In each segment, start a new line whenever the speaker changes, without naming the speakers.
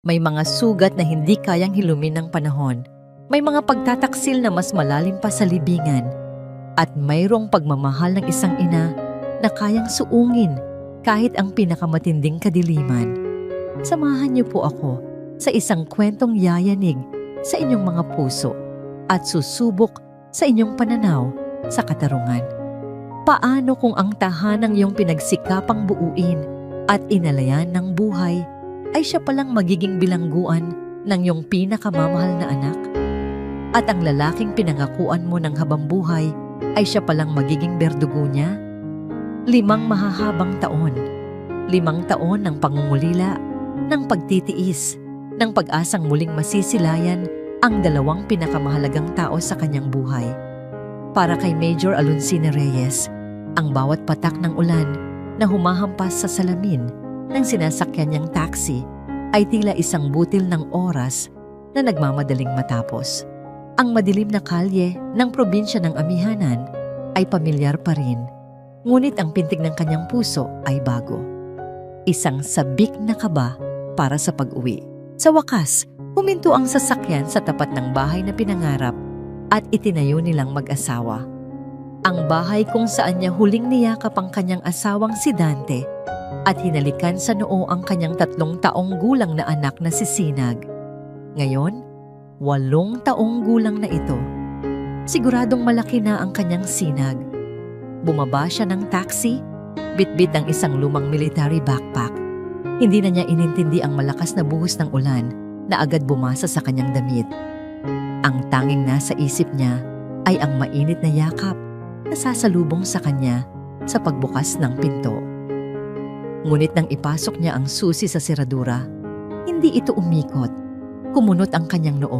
May mga sugat na hindi kayang hilumin ng panahon. May mga pagtataksil na mas malalim pa sa libingan. At mayroong pagmamahal ng isang ina na kayang suungin kahit ang pinakamatinding kadiliman. Samahan niyo po ako sa isang kwentong yayanig sa inyong mga puso at susubok sa inyong pananaw sa katarungan. Paano kung ang tahanang iyong pinagsikapang buuin at inalayan ng buhay ay siya palang magiging bilangguan ng iyong pinakamamahal na anak? At ang lalaking pinangakuan mo ng habambuhay ay siya palang magiging berdugo niya? 5 mahahabang taon. 5 taon ng pangungulila, ng pagtitiis, ng pag-asang muling masisilayan ang 2 pinakamahalagang tao sa kanyang buhay. Para kay Major Alonsina Reyes, ang bawat patak ng ulan na humahampas sa salamin ng sinasakyan niyang taxi ay tila isang butil ng oras na nagmamadaling matapos. Ang madilim na kalye ng probinsya ng Amihanan ay pamilyar pa rin, ngunit ang pintig ng kanyang puso ay bago. Isang sabik na kaba para sa pag-uwi. Sa wakas, huminto ang sasakyan sa tapat ng bahay na pinangarap at itinayo nilang mag-asawa. Ang bahay kung saan niya huling niyakap ang kanyang asawang si Dante at hinalikan sa noo ang kanyang 3 taong gulang na anak na si Sinag. Ngayon, 8 taong gulang na ito. Siguradong malaki na ang kanyang Sinag. Bumaba siya ng taxi, bitbit ang isang lumang military backpack. Hindi na niya inintindi ang malakas na buhos ng ulan na agad bumasa sa kanyang damit. Ang tanging nasa isip niya ay ang mainit na yakap na sasalubong sa kanya sa pagbukas ng pinto. Ngunit nang ipasok niya ang susi sa seradura, hindi ito umikot. Kumunot ang kanyang noo.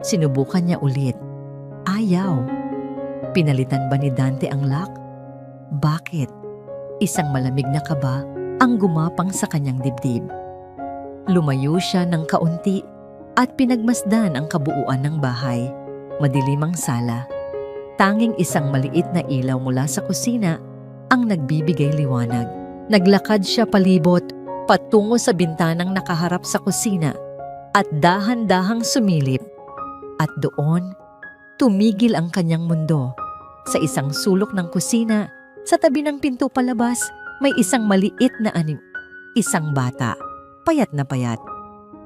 Sinubukan niya ulit. Ayaw. Pinalitan ba ni Dante ang lock? Bakit? Isang malamig na kaba ang gumapang sa kanyang dibdib. Lumayo siya ng kaunti at pinagmasdan ang kabuuan ng bahay. Madilim ang sala. Tanging isang maliit na ilaw mula sa kusina ang nagbibigay liwanag. Naglakad siya palibot patungo sa bintanang nakaharap sa kusina at dahan-dahang sumilip. At doon, tumigil ang kanyang mundo. Sa isang sulok ng kusina, sa tabi ng pinto palabas, may isang maliit na isang bata, payat na payat.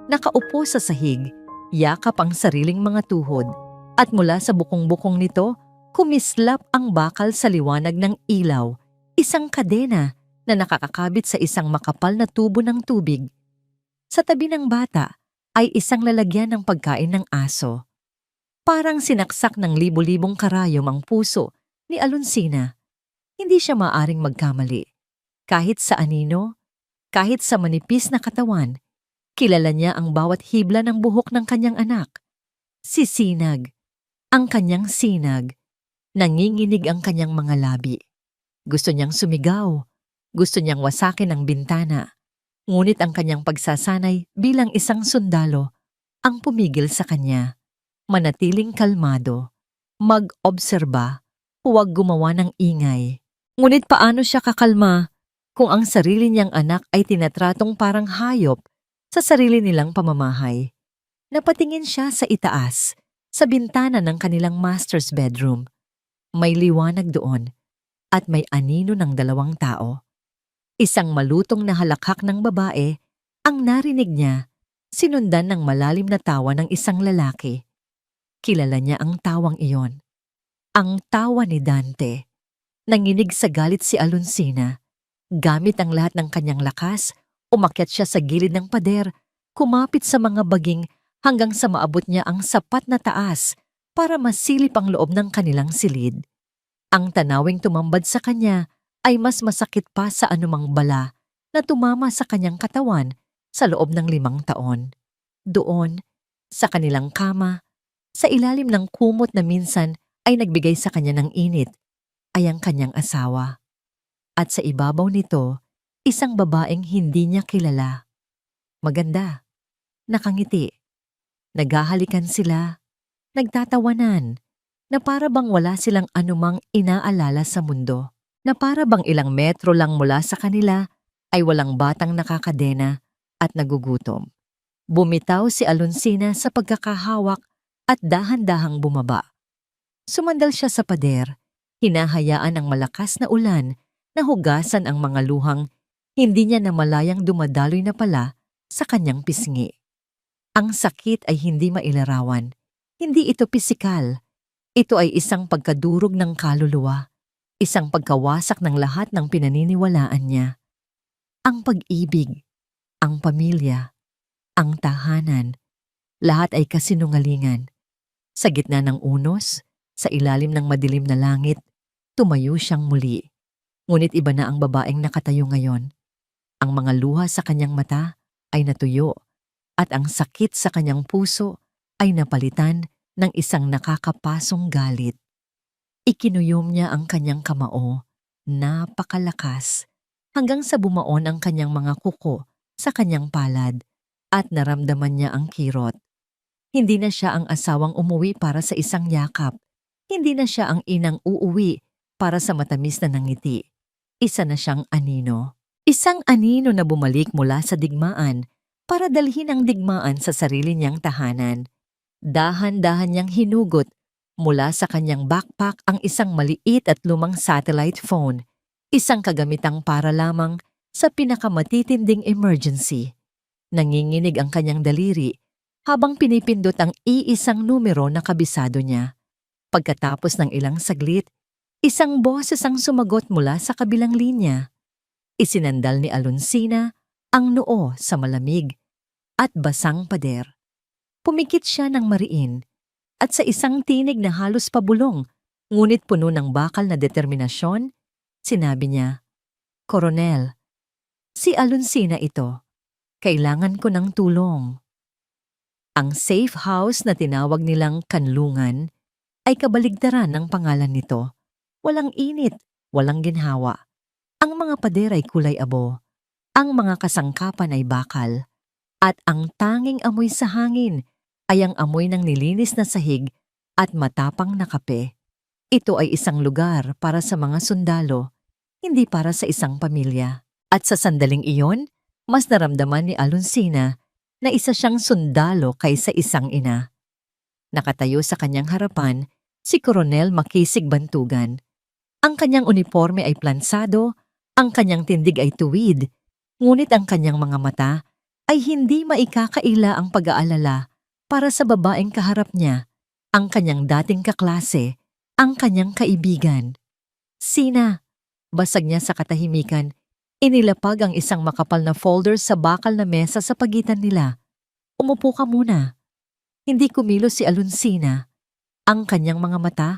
Nakaupo sa sahig, yakap ang sariling mga tuhod, at mula sa bukong-bukong nito, kumislap ang bakal sa liwanag ng ilaw, isang kadena na nakakakabit sa isang makapal na tubo ng tubig. Sa tabi ng bata ay isang lalagyan ng pagkain ng aso. Parang sinaksak ng libo-libong karayom ang puso ni Alonsina. Hindi siya maaring magkamali. Kahit sa anino, kahit sa manipis na katawan, kilala niya ang bawat hibla ng buhok ng kanyang anak. Si Sinag, ang kanyang Sinag. Nanginginig ang kanyang mga labi. Gusto niyang sumigaw. Gusto niyang wasakin ang bintana. Ngunit ang kanyang pagsasanay bilang isang sundalo ang pumigil sa kanya. Manatiling kalmado. Mag-obserba. Huwag gumawa ng ingay. Ngunit paano siya kakalma kung ang sarili niyang anak ay tinatratong parang hayop sa sarili nilang pamamahay? Napatingin siya sa itaas, sa bintana ng kanilang master's bedroom. May liwanag doon at may anino ng 2 tao. Isang malutong na halakhak ng babae ang narinig niya, sinundan ng malalim na tawa ng isang lalaki. Kilala niya ang tawang iyon. Ang tawa ni Dante. Nanginig sa galit si Alonsina. Gamit ang lahat ng kanyang lakas, umakyat siya sa gilid ng pader, kumapit sa mga baging hanggang sa maabot niya ang sapat na taas para masilip ang loob ng kanilang silid. Ang tanawing tumambad sa kanya ay mas masakit pa sa anumang bala na tumama sa kanyang katawan sa loob ng 5 taon. Doon, sa kanilang kama, sa ilalim ng kumot na minsan ay nagbigay sa kanya ng init, ay ang kanyang asawa. At sa ibabaw nito, isang babaeng hindi niya kilala. Maganda, nakangiti. Naghahalikan sila, nagtatawanan, na para bang wala silang anumang inaalala sa mundo, na para bang ilang metro lang mula sa kanila ay walang batang nakakadena at nagugutom. Bumitaw si Alonsina sa pagkakahawak at dahan-dahang bumaba. Sumandal siya sa pader, hinahayaan ng malakas na ulan na hugasan ang mga luhang hindi niya namalayang dumadaloy na pala sa kanyang pisngi. Ang sakit ay hindi mailarawan. Hindi ito pisikal. Ito ay isang pagkadurog ng kaluluwa, isang pagkawasak ng lahat ng pinaniniwalaan niya. Ang pag-ibig, ang pamilya, ang tahanan, lahat ay kasinungalingan. Sa gitna ng unos, sa ilalim ng madilim na langit, tumayo siyang muli. Ngunit iba na ang babaeng nakatayo ngayon. Ang mga luha sa kanyang mata ay natuyo at ang sakit sa kanyang puso ay napalitan ng isang nakakapasong galit. Ikinuyom niya ang kanyang kamao, napakalakas, hanggang sa bumaon ang kanyang mga kuko sa kanyang palad at naramdaman niya ang kirot. Hindi na siya ang asawang umuwi para sa isang yakap. Hindi na siya ang inang uuwi para sa matamis na ngiti. Isa na siyang anino. Isang anino na bumalik mula sa digmaan para dalhin ang digmaan sa sarili niyang tahanan. Dahan-dahan niyang hinugot mula sa kanyang backpack ang isang maliit at lumang satellite phone, isang kagamitang para lamang sa pinakamatitinding emergency. Nanginginig ang kanyang daliri habang pinipindot ang iisang numero na kabisado niya. Pagkatapos ng ilang saglit, isang boses ang sumagot mula sa kabilang linya. Isinandal ni Alonsina ang noo sa malamig at basang pader. Pumikit siya ng mariin at sa isang tinig na halos pabulong, ngunit puno ng bakal na determinasyon, sinabi niya, "Koronel, si Alonsina ito. Kailangan ko ng tulong." Ang safe house na tinawag nilang kanlungan ay kabaligtaran ng pangalan nito. Walang init, walang ginhawa. Ang mga pader ay kulay abo, ang mga kasangkapan ay bakal, at ang tanging amoy sa hangin ay ang amoy ng nilinis na sahig at matapang na kape. Ito ay isang lugar para sa mga sundalo, hindi para sa isang pamilya. At sa sandaling iyon, mas naramdaman ni Alonsina na isa siyang sundalo kaysa isang ina. Nakatayo sa kanyang harapan si Koronel Makisig Bantugan. Ang kanyang uniforme ay plansado, ang kanyang tindig ay tuwid, ngunit ang kanyang mga mata ay hindi maikakaila ang pag-aalala para sa babaeng kaharap niya, ang kanyang dating kaklase, ang kanyang kaibigan. "Sina," basag niya sa katahimikan, inilapag ang isang makapal na folder sa bakal na mesa sa pagitan nila. "Umupo ka muna." Hindi kumilos si Alonsina. Ang kanyang mga mata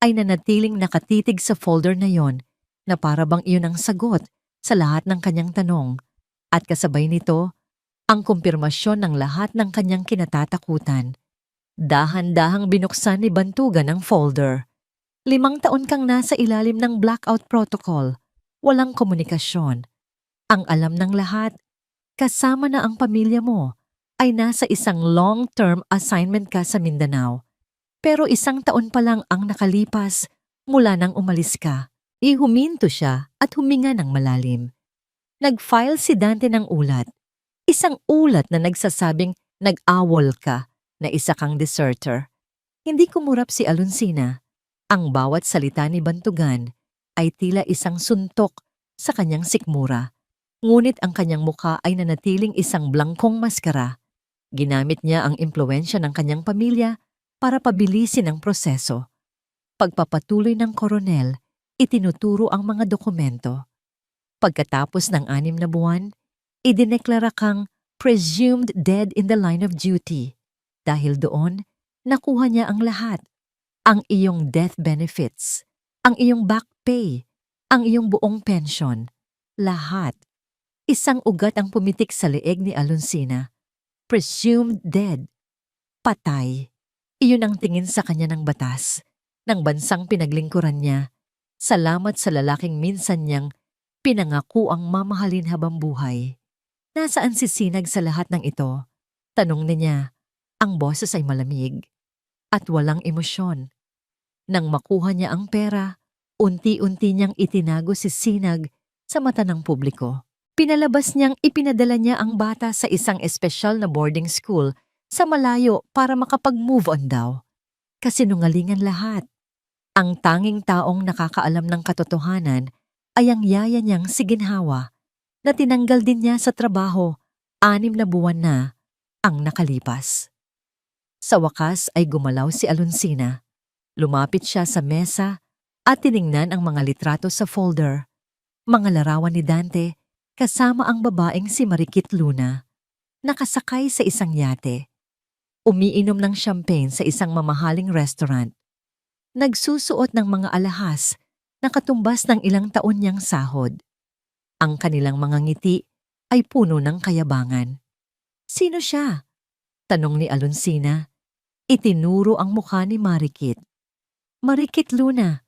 ay nanatiling nakatitig sa folder na yon, na para bang iyon ang sagot sa lahat ng kanyang tanong, at kasabay nito, ang kumpirmasyon ng lahat ng kanyang kinatatakutan. Dahan-dahang binuksan ni Bantugan ang folder. 5 taon kang nasa ilalim ng blackout protocol. Walang komunikasyon. Ang alam ng lahat, kasama na ang pamilya mo, ay nasa isang long-term assignment ka sa Mindanao. Pero 1 taon pa lang ang nakalipas mula nang umalis ka. Huminto siya at huminga ng malalim. Nag-file si Dante ng ulat. Isang ulat na nagsasabing nag-awol ka, na isa kang deserter. Hindi kumurap si Alonsina. Ang bawat salita ni Bantugan ay tila isang suntok sa kanyang sikmura. Ngunit ang kanyang mukha ay nanatiling isang blangkong maskara. Ginamit niya ang impluwensya ng kanyang pamilya para pabilisin ang proseso. Pagpapatuloy ng koronel, itinuturo ang mga dokumento. Pagkatapos ng 6 na buwan, idineklara kang presumed dead in the line of duty. Dahil doon, nakuha niya ang lahat. Ang iyong death benefits, ang iyong back pay, ang iyong buong pension. Lahat. Isang ugat ang pumitik sa leeg ni Alonsina. Presumed dead. Patay. Iyon ang tingin sa kanya ng batas, ng bansang pinaglingkuran niya. Salamat sa lalaking minsan niyang pinangako ang mamahalin habang buhay. Nasaan si Sinag sa lahat ng ito? Tanong niya. Ang boses ay malamig at walang emosyon. Nang makuha niya ang pera, unti-unti niyang itinago si Sinag sa mata ng publiko. Pinalabas niyang ipinadala niya ang bata sa isang espesyal na boarding school sa malayo para makapag-move on daw. Kasinungalingan lahat. Ang tanging taong nakakaalam ng katotohanan ay ang yaya niyang si Ginhawa na tinanggal din niya sa trabaho 6 na buwan na ang nakalipas. Sa wakas ay gumalaw si Alonsina. Lumapit siya sa mesa at tiningnan ang mga litrato sa folder. Mga larawan ni Dante kasama ang babaeng si Marikit Luna. Nakasakay sa isang yate. Umiinom ng champagne sa isang mamahaling restaurant. Nagsusuot ng mga alahas na katumbas ng ilang taon niyang sahod. Ang kanilang mga ngiti ay puno ng kayabangan. Sino siya? Tanong ni Alonsina. Itinuro ang mukha ni Marikit. Marikit Luna,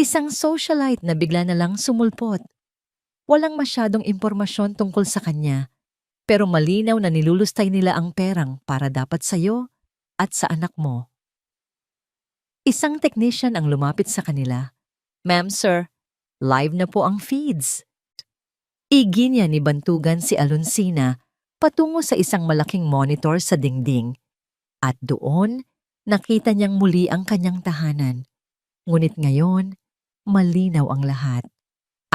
isang socialite na bigla na lang sumulpot. Walang masyadong impormasyon tungkol sa kanya, pero malinaw na nilulustay nila ang perang para dapat sa'yo at sa anak mo. Isang technician ang lumapit sa kanila. Ma'am sir, live na po ang feeds. Iginya ni Bantugan si Alonsina patungo sa isang malaking monitor sa dingding. At doon, nakita niyang muli ang kanyang tahanan. Ngunit ngayon, malinaw ang lahat.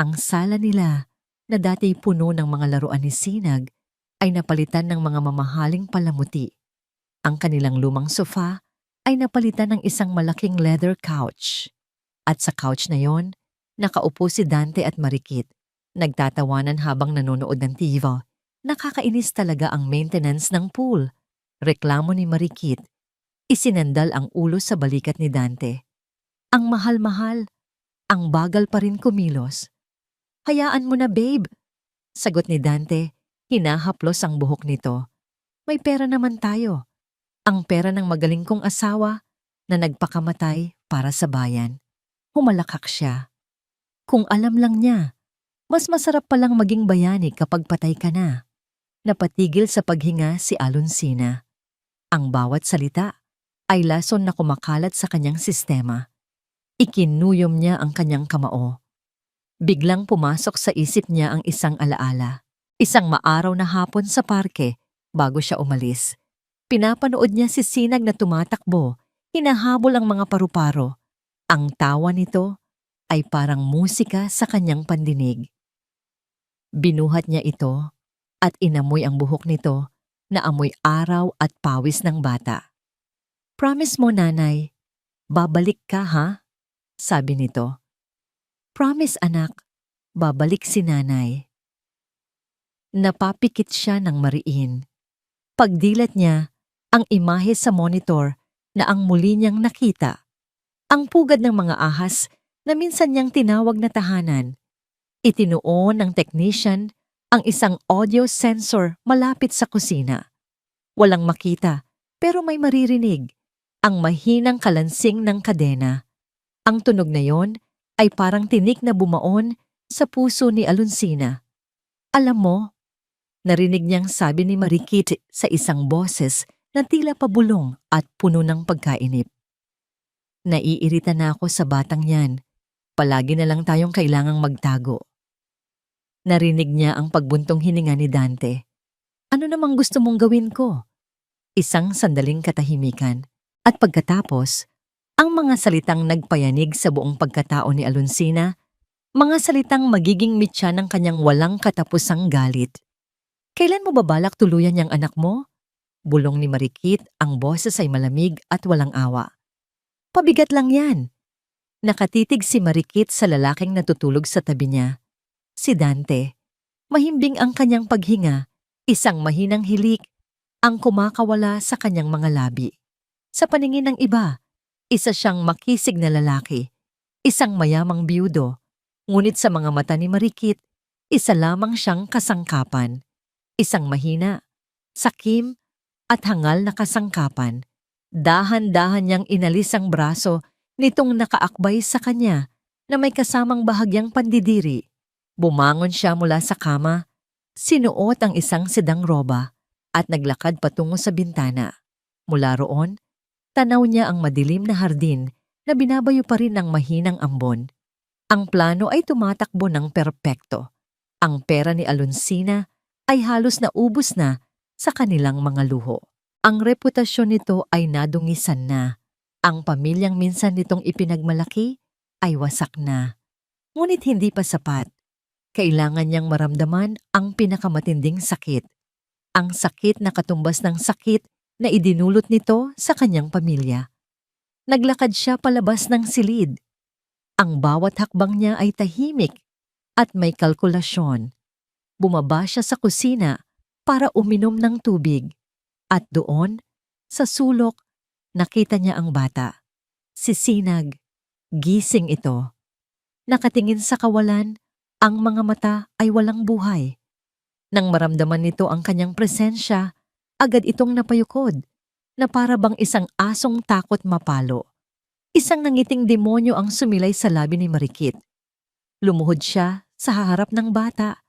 Ang sala nila, na dati puno ng mga laruan ni Sinag, ay napalitan ng mga mamahaling palamuti. Ang kanilang lumang sofa ay napalitan ng isang malaking leather couch. At sa couch na yon, nakaupo si Dante at Marikit. Nagtatawanan habang nanonood ng TV. Nakakainis talaga ang maintenance ng pool. Reklamo ni Marikit. Isinandal ang ulo sa balikat ni Dante. Ang mahal-mahal, ang bagal pa rin kumilos. Hayaan mo na babe, sagot ni Dante, hinahaplos ang buhok nito. May pera naman tayo. Ang pera ng magaling kong asawa na nagpakamatay para sa bayan. Humalakak siya. Kung alam lang niya, mas masarap palang maging bayani kapag patay ka na. Napatigil sa paghinga si Alonsina. Ang bawat salita ay lason na kumakalat sa kanyang sistema. Ikinuyom niya ang kanyang kamao. Biglang pumasok sa isip niya ang isang alaala. Isang maaraw na hapon sa parke bago siya umalis. Pinapanood niya si Sinag na tumatakbo, hinahabol ang mga paru-paro. Ang tawa nito ay parang musika sa kanyang pandinig. Binuhat niya ito at inamoy ang buhok nito na amoy araw at pawis ng bata. Promise mo nanay, babalik ka ha? Sabi nito. Promise anak, babalik si nanay. Napapikit siya ng mariin. Pagdilat niya, ang imahe sa monitor na ang muli niyang nakita. Ang pugad ng mga ahas na minsan niyang tinawag na tahanan. Itinuon ng technician ang isang audio sensor malapit sa kusina. Walang makita pero may maririnig. Ang mahinang kalansing ng kadena. Ang tunog na yon ay parang tinik na bumaon sa puso ni Alonsina. Alam mo, narinig niyang sabi ni Marikit sa isang boses na tila pabulong at puno ng pagkainip. Naiirita na ako sa batang yan. Palagi na lang tayong kailangang magtago. Narinig niya ang pagbuntong hininga ni Dante. Ano namang gusto mong gawin ko? Isang sandaling katahimikan. At pagkatapos, ang mga salitang nagpayanig sa buong pagkatao ni Alonsina, mga salitang magiging mitya ng kanyang walang katapusang galit. Kailan mo babalak tuluyan niyang anak mo? Bulong ni Marikit, ang boses ay malamig at walang awa. Pabigat lang yan. Nakatitig si Marikit sa lalaking natutulog sa tabi niya. Si Dante. Mahimbing ang kanyang paghinga, isang mahinang hilik ang kumakawala sa kanyang mga labi. Sa paningin ng iba, isa siyang makisig na lalaki, isang mayamang biyudo, ngunit sa mga mata ni Marikit, isa lamang siyang kasangkapan. Isang mahina, sakim at hangal na kasangkapan. Dahan-dahan niyang inalis ang braso nitong nakaakbay sa kanya na may kasamang bahagyang pandidiri. Bumangon siya mula sa kama, sinuot ang isang sedang roba at naglakad patungo sa bintana. Mula roon, tanaw niya ang madilim na hardin na binabayo pa rin ng mahinang ambon. Ang plano ay tumatakbo ng perpekto. Ang pera ni Alonsina ay halos naubos na sa kanilang mga luho. Ang reputasyon nito ay nadungisan na. Ang pamilyang minsan nitong ipinagmalaki ay wasak na. Ngunit hindi pa sapat. Kailangan niyang maramdaman ang pinakamatinding sakit. Ang sakit na katumbas ng sakit na idinulot nito sa kanyang pamilya. Naglakad siya palabas ng silid. Ang bawat hakbang niya ay tahimik at may kalkulasyon. Bumaba siya sa kusina para uminom ng tubig. At doon, sa sulok, nakita niya ang bata. Si Sinag. Gising ito. Nakatingin sa kawalan, ang mga mata ay walang buhay. Nang maramdaman nito ang kanyang presensya, agad itong napayukod, na para bang isang asong takot mapalo. Isang nangiting demonyo ang sumilay sa labi ni Marikit. Lumuhod siya sa haharap ng bata.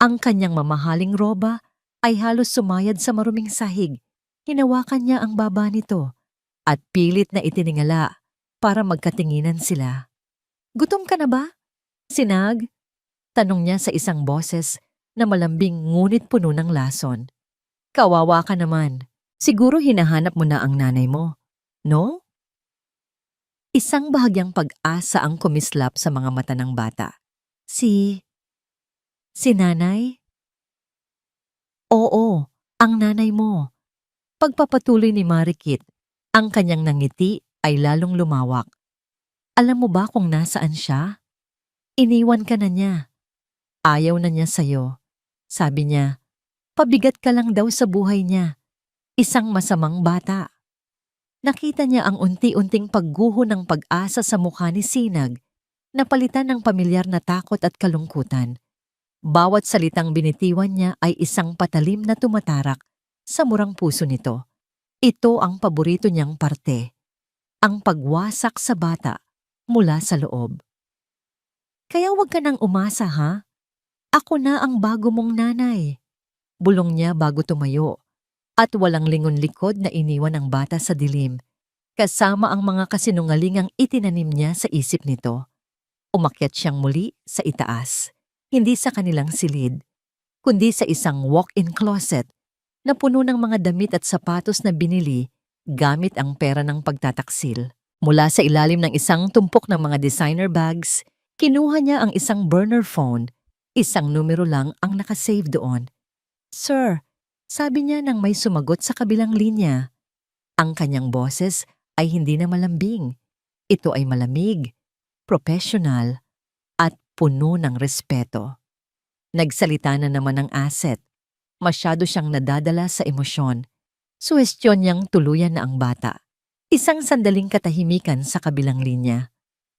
Ang kanyang mamahaling roba ay halos sumayad sa maruming sahig. Hinawakan niya ang baba nito at pilit na itiningala para magkatinginan sila. "Gutom ka na ba, Sinag?" Tanong niya sa isang boses na malambing ngunit puno ng lason. "Kawawa ka naman. Siguro hinahanap mo na ang nanay mo, no?" Isang bahagyang pag-asa ang kumislap sa mga mata ng bata. Si nanay? Oo, ang nanay mo. Pagpapatuloy ni Marikit, ang kanyang nangiti ay lalong lumawak. "Alam mo ba kung nasaan siya? Iniwan ka na niya. Ayaw na niya sa'yo. Sabi niya, pabigat ka lang daw sa buhay niya. Isang masamang bata." Nakita niya ang unti-unting pagguho ng pag-asa sa mukha ni Sinag, napalitan ng pamilyar na takot at kalungkutan. Bawat salitang binitiwan niya ay isang patalim na tumatarak sa murang puso nito. Ito ang paborito niyang parte, ang pagwasak sa bata mula sa loob. "Kaya huwag ka nang umasa, ha? Ako na ang bago mong nanay." Bulong niya bago tumayo, at walang lingon-likod na iniwan ang bata sa dilim, kasama ang mga kasinungalingang itinanim niya sa isip nito. Umakyat siyang muli sa itaas, hindi sa kanilang silid, kundi sa isang walk-in closet na puno ng mga damit at sapatos na binili gamit ang pera ng pagtataksil. Mula sa ilalim ng isang tumpok ng mga designer bags, kinuha niya ang isang burner phone. Isang numero lang ang nakasave doon. "Sir," sabi niya nang may sumagot sa kabilang linya. Ang kanyang boses ay hindi na malambing. Ito ay malamig, professional, at puno ng respeto. Nagsalita na naman ang asset. Masyado siyang nadadala sa emosyon. Suwestyon niyang tuluyan na ang bata. Isang sandaling katahimikan sa kabilang linya.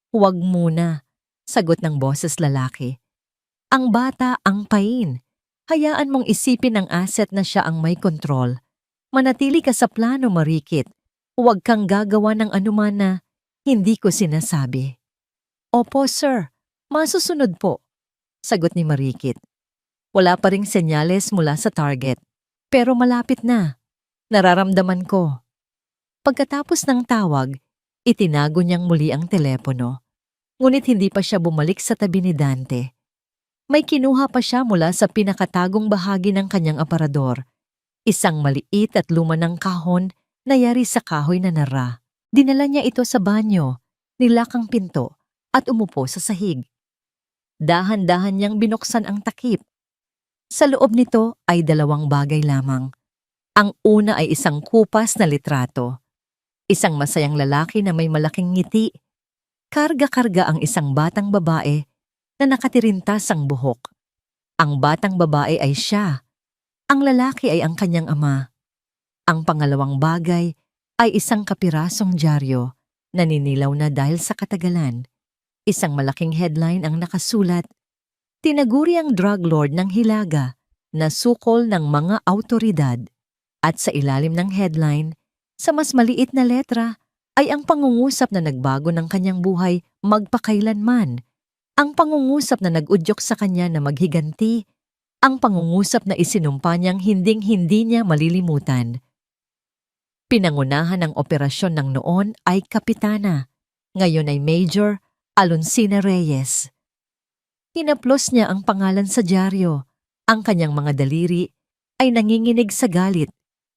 "Huwag muna," sagot ng boses lalaki. "Ang bata ang pain. Hayaan mong isipin ng asset na siya ang may kontrol. Manatili ka sa plano, Marikit. Huwag kang gagawa ng anuman na hindi ko sinasabi." "Opo, sir. Masusunod po," sagot ni Marikit. Wala pa ring senyales mula sa target, pero malapit na. Nararamdaman ko. Pagkatapos ng tawag, itinago niyang muli ang telepono. Ngunit hindi pa siya bumalik sa tabi ni Dante. May kinuha pa siya mula sa pinakatagong bahagi ng kanyang aparador. Isang maliit at luma ng kahon na yari sa kahoy na nara. Dinala niya ito sa banyo, nilakang pinto at umupo sa sahig. Dahan-dahan niyang binuksan ang takip. Sa loob nito ay dalawang bagay lamang. Ang una ay isang kupas na litrato. Isang masayang lalaki na may malaking ngiti. Karga-karga ang isang batang babae na nakatirintas ang buhok. Ang batang babae ay siya. Ang lalaki ay ang kanyang ama. Ang pangalawang bagay ay isang kapirasong dyaryo na ninilaw na dahil sa katagalan. Isang malaking headline ang nakasulat, "Tinaguri ang drug lord ng Hilaga na sukol ng mga awtoridad." At sa ilalim ng headline, sa mas maliit na letra, ay ang pangungusap na nagbago ng kanyang buhay magpakailanman. Ang pangungusap na nag-udyok sa kanya na maghiganti. Ang pangungusap na isinumpa niyang hinding-hindi niya malilimutan. Pinangunahan ng operasyon ng noon ay Kapitana. Ngayon ay Major Alonsina Reyes. Hinaplos niya ang pangalan sa dyaryo. Ang kanyang mga daliri ay nanginginig sa galit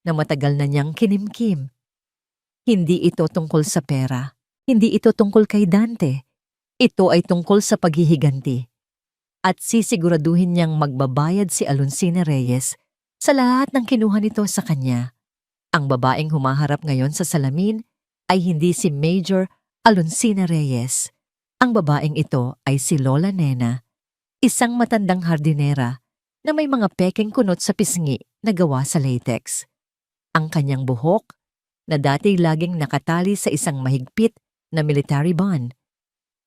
na matagal na niyang kinimkim. Hindi ito tungkol sa pera. Hindi ito tungkol kay Dante. Ito ay tungkol sa paghihiganti. At sisiguraduhin niyang magbabayad si Alonsina Reyes sa lahat ng kinuha nito sa kanya. Ang babaeng humaharap ngayon sa salamin ay hindi si Major Alonsina Reyes. Ang babaeng ito ay si Lola Nena, isang matandang hardinera na may mga pekeng kunot sa pisngi na gawa sa latex. Ang kanyang buhok, na dati laging nakatali sa isang mahigpit na military bond,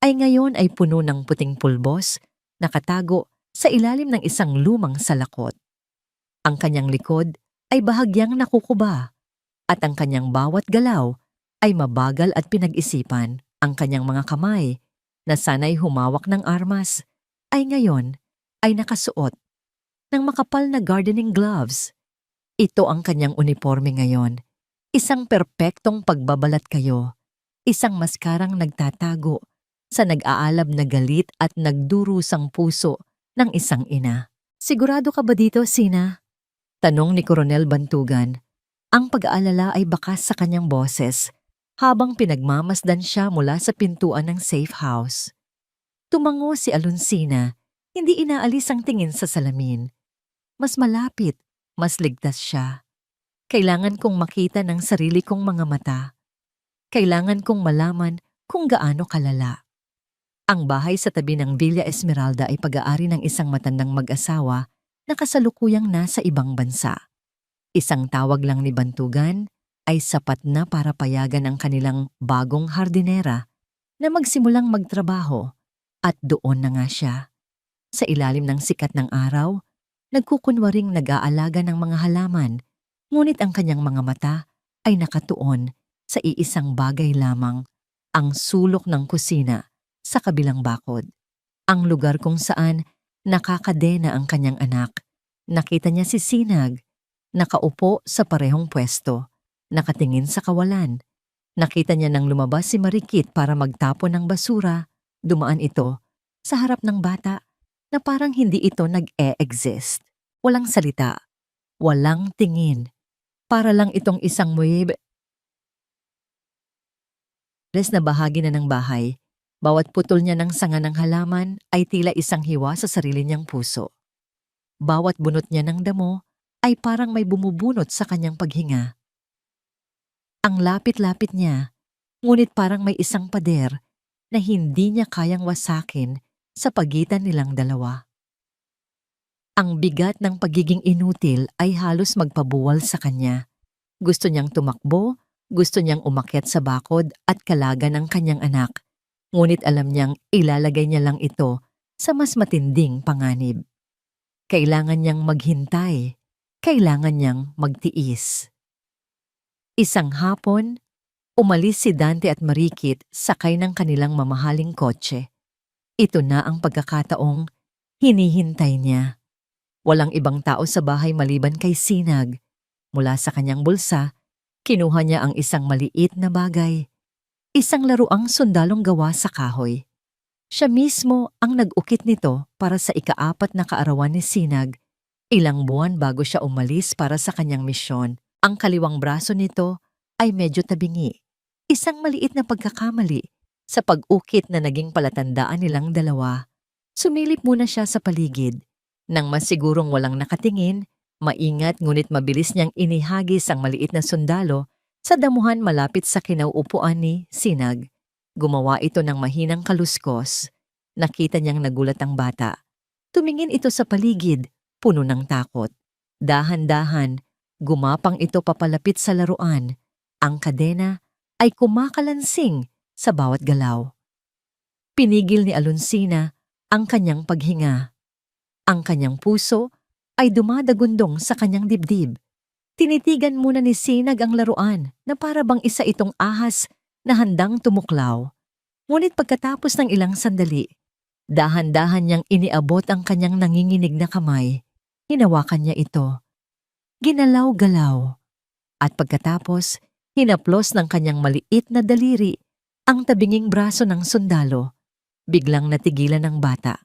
ay ngayon ay puno ng puting pulbos, nakatago sa ilalim ng isang lumang salakot. Ang kanyang likod ay bahagyang nakukuba, at ang kanyang bawat galaw ay mabagal at pinag-isipan. Ang kanyang mga kamay, na sanay humawak ng armas, ay ngayon ay nakasuot ng makapal na gardening gloves. Ito ang kanyang uniforme ngayon. Isang perpektong pagbabalat kayo. Isang maskarang nagtatago sa nag-aalab na galit at nagdurusang puso ng isang ina. Sigurado ka ba dito, Sina? Tanong ni Coronel Bantugan. Ang pag-aalala ay bakas sa kanyang boses habang pinagmamasdan siya mula sa pintuan ng safe house. Tumango si Alonsina, hindi inaalis ang tingin sa salamin. Mas malapit, mas ligtas siya. Kailangan kong makita ng sarili kong mga mata. Kailangan kong malaman kung gaano kalala. Ang bahay sa tabi ng Villa Esmeralda ay pag-aari ng isang matandang mag-asawa na kasalukuyang nasa ibang bansa. Isang tawag lang ni Bantugan ay sapat na para payagan ang kanilang bagong hardinera na magsimulang magtrabaho, at doon na nga siya. Sa ilalim ng sikat ng araw, nagkukunwaring nag-aalaga ng mga halaman, ngunit ang kanyang mga mata ay nakatuon sa iisang bagay lamang, ang sulok ng kusina sa kabilang bakod. Ang lugar kung saan nakakadena ang kanyang anak. Nakita niya si Sinag, nakaupo sa parehong pwesto, nakatingin sa kawalan. Nakita niya nang lumabas si Marikit para magtapon ng basura. Dumaan ito sa harap ng bata na parang hindi ito nag-e-exist. Walang salita, walang tingin. Para lang itong isang muebles na bahagi na ng bahay. Bawat putol niya ng sanga ng halaman ay tila isang hiwa sa sarili niyang puso. Bawat bunot niya ng damo ay parang may bumubunot sa kanyang paghinga. Ang lapit-lapit niya, ngunit parang may isang pader na hindi niya kayang wasakin sa pagitan nilang dalawa. Ang bigat ng pagiging inutil ay halos magpabuwal sa kanya. Gusto niyang tumakbo, gusto niyang umakyat sa bakod at kalagan ang kanyang anak. Ngunit alam niyang ilalagay niya lang ito sa mas matinding panganib. Kailangan niyang maghintay. Kailangan niyang magtiis. Isang hapon, umalis si Dante at Marikit sakay ng kanilang mamahaling kotse. Ito na ang pagkakataong hinihintay niya. Walang ibang tao sa bahay maliban kay Sinag. Mula sa kanyang bulsa, kinuha niya ang isang maliit na bagay. Isang laruang sundalong gawa sa kahoy. Siya mismo ang nag-ukit nito para sa ika-4 na kaarawan ni Sinag, ilang buwan bago siya umalis para sa kanyang misyon. Ang kaliwang braso nito ay medyo tabingi. Isang maliit na pagkakamali sa pag-ukit na naging palatandaan nilang dalawa. Sumilip muna siya sa paligid. Nang masigurong walang nakatingin, maingat ngunit mabilis niyang inihagis ang maliit na sundalo sa damuhan malapit sa kinauupuan ni Sinag. Gumawa ito ng mahinang kaluskos. Nakita niyang nagulat ang bata. Tumingin ito sa paligid, puno ng takot. Dahan-dahan, gumapang ito papalapit sa laruan. Ang kadena ay kumakalansing sa bawat galaw. Pinigil ni Alonsina ang kanyang paghinga. Ang kanyang puso ay dumadagundong sa kanyang dibdib. Tinitigan muna ni Sinag ang laruan na para bang isa itong ahas na handang tumuklaw. Ngunit pagkatapos ng ilang sandali, dahan-dahan niyang iniabot ang kanyang nanginginig na kamay. Hinawakan niya ito. Ginalaw-galaw. At pagkatapos, hinaplos ng kanyang maliit na daliri ang tabinging braso ng sundalo. Biglang natigilan ng bata.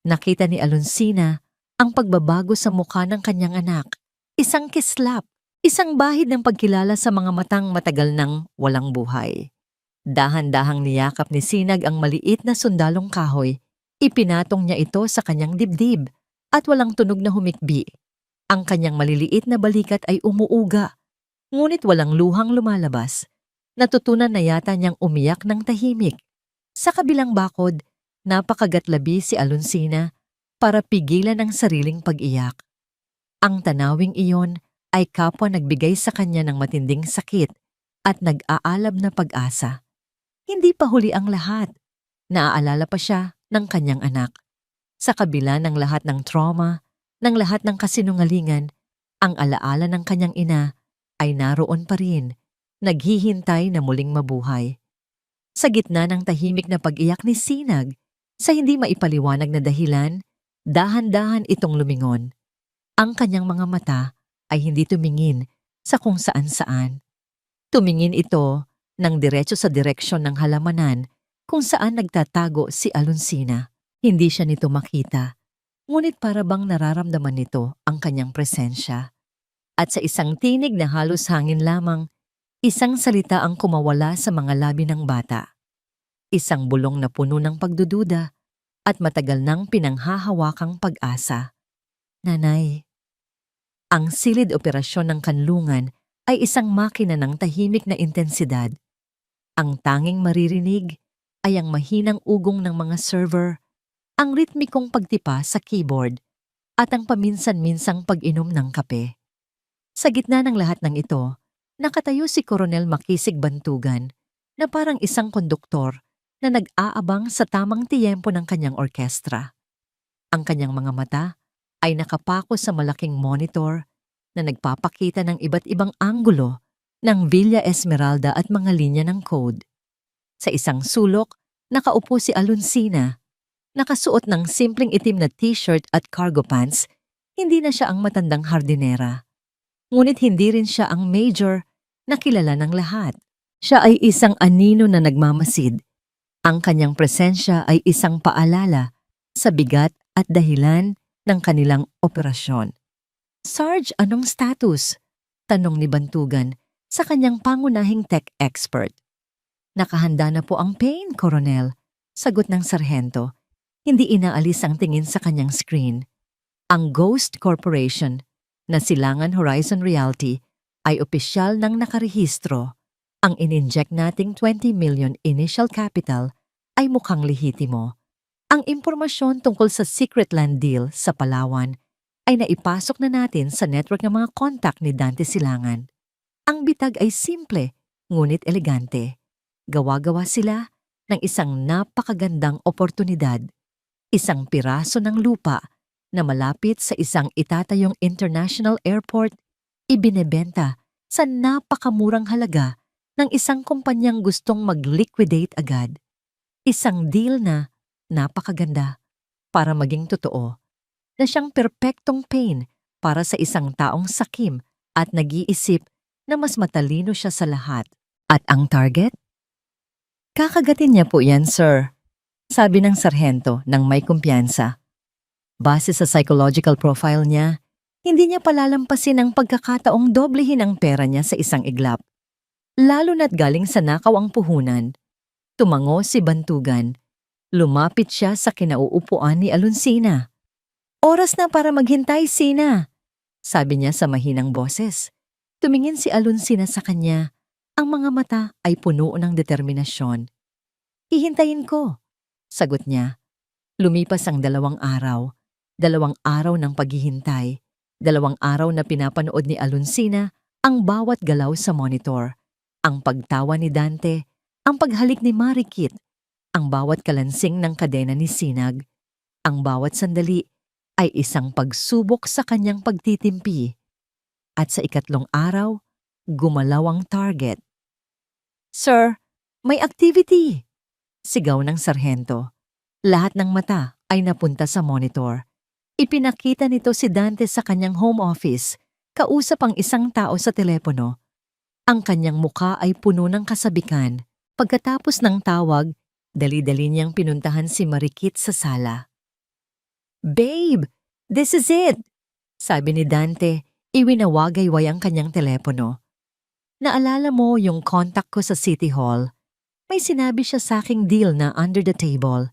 Nakita ni Alonsina ang pagbabago sa mukha ng kanyang anak. Isang kislap, isang bahid ng pagkilala sa mga matang matagal nang walang buhay. Dahan-dahang niyakap ni Sinag ang maliit na sundalong kahoy. Ipinatong niya ito sa kanyang dibdib at walang tunog na humikbi. Ang kanyang maliliit na balikat ay umuuga, ngunit walang luhang lumalabas. Natutunan na yata niyang umiyak ng tahimik. Sa kabilang bakod, napakagatlabi si Alonsina para pigilan ang sariling pag-iyak. Ang tanawing iyon ay kapwa nagbigay sa kanya ng matinding sakit at nag-aalab na pag-asa. Hindi pa huli ang lahat. Naaalala pa siya ng kanyang anak. Sa kabila ng lahat ng trauma, ng lahat ng kasinungalingan, ang alaala ng kanyang ina ay naroon pa rin, naghihintay na muling mabuhay. Sa gitna ng tahimik na pag-iyak ni Sinag, sa hindi maipaliwanag na dahilan, dahan-dahan itong lumingon. Ang kanyang mga mata ay hindi tumingin sa kung saan-saan. Tumingin ito ng diretso sa direksyon ng halamanan kung saan nagtatago si Alonsina. Hindi siya nito makita, ngunit para bang nararamdaman nito ang kanyang presensya. At sa isang tinig na halos hangin lamang, isang salita ang kumawala sa mga labi ng bata. Isang bulong na puno ng pagdududa at matagal nang pinanghahawakang pag-asa. Nanay. Ang silid operasyon ng kanlungan ay isang makina ng tahimik na intensidad. Ang tanging maririnig ay ang mahinang ugong ng mga server, ang ritmikong pagtipa sa keyboard, at ang paminsan-minsang pag-inom ng kape. Sa gitna ng lahat ng ito, nakatayo si Coronel Makisig Bantugan na parang isang konduktor na nag-aabang sa tamang tiyempo ng kanyang orkestra. Ang kanyang mga mata ay nakapako sa malaking monitor na nagpapakita ng iba't ibang anggulo ng Villa Esmeralda at mga linya ng code. Sa isang sulok, nakaupo si Alonsina. Nakasuot ng simpleng itim na t-shirt at cargo pants, hindi na siya ang matandang hardinera. Ngunit hindi rin siya ang major na kilala ng lahat. Siya ay isang anino na nagmamasid. Ang kanyang presensya ay isang paalala sa bigat at dahilan ng kanilang operasyon. Sarge, anong status? Tanong ni Bantugan sa kanyang pangunahing tech expert. Nakahanda na po ang pain, Coronel. Sagot ng sarhento. Hindi inaalis ang tingin sa kanyang screen. Ang Ghost Corporation na Silangan Horizon Realty ay opisyal nang nakarehistro. Ang ininject nating 20 million initial capital ay mukhang lehitimo. Ang impormasyon tungkol sa secret land deal sa Palawan ay naipasok na natin sa network ng mga kontak ni Dante Silangan. Ang bitag ay simple, ngunit elegante. Gawa-gawa sila ng isang napakagandang oportunidad, isang piraso ng lupa na malapit sa isang itatayong international airport, ibinebenta sa napakamurang halaga ng isang kumpanyang gustong mag-liquidate agad. Isang deal na napakaganda para maging totoo, na siyang perpektong pain para sa isang taong sakim at nag-iisip na mas matalino siya sa lahat. At ang target? Kakagatin niya po yan, sir. Sabi ng sarhento nang may kumpiyansa. Base sa psychological profile niya, hindi niya palalampasin ang pagkakataong doblehin ang pera niya sa isang iglap. Lalo na't galing sa nakaw ang puhunan. Tumango si Bantugan. Lumapit siya sa kinauupuan ni Alonsina. Oras na para maghintay, Sina, sabi niya sa mahinang boses. Tumingin si Alonsina sa kanya. Ang mga mata ay puno ng determinasyon. Hihintayin ko, sagot niya. Lumipas ang 2 araw. 2 araw ng paghihintay. 2 araw na pinapanood ni Alonsina ang bawat galaw sa monitor. Ang pagtawa ni Dante, ang paghalik ni Marikit, ang bawat kalansing ng kadena ni Sinag. Ang bawat sandali ay isang pagsubok sa kanyang pagtitimpi. At sa 3 araw, gumalaw ang target. Sir, may activity! Sigaw ng sarhento. Lahat ng mata ay napunta sa monitor. Ipinakita nito si Dante sa kanyang home office, kausap ang isang tao sa telepono. Ang kanyang mukha ay puno ng kasabikan. Pagkatapos ng tawag, dali-dali niyang pinuntahan si Marikit sa sala. Babe, this is it! Sabi ni Dante, iwinawagay-way ang kanyang telepono. Naalala mo yung contact ko sa City Hall? May sinabi siya sa aking deal na under the table.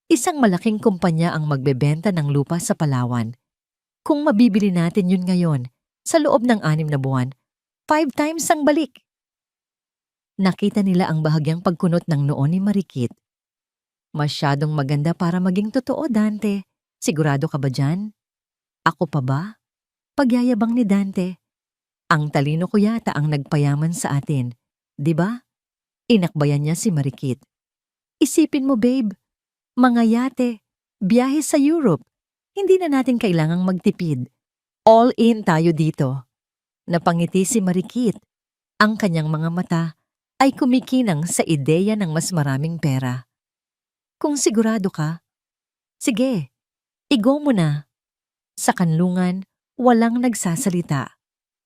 Isang malaking kumpanya ang magbebenta ng lupa sa Palawan. Kung mabibili natin yun ngayon, sa loob ng 6 na buwan, 5 times ang balik. Nakita nila ang bahagyang pagkunot ng noo ni Marikit. Masyadong maganda para maging totoo, Dante. Sigurado ka ba dyan? Ako pa ba? Pagyayabang ni Dante. Ang talino ko yata ang nagpayaman sa atin. 'Di ba? Inakbayan niya si Marikit. Isipin mo, babe. Mga yate, biyahe sa Europe. Hindi na natin kailangang magtipid. All in tayo dito. Napangiti si Marikit. Ang kanyang mga mata ay kumikinang sa ideya ng mas maraming pera. Kung sigurado ka, sige, i-go mo na. Sa kanlungan, walang nagsasalita.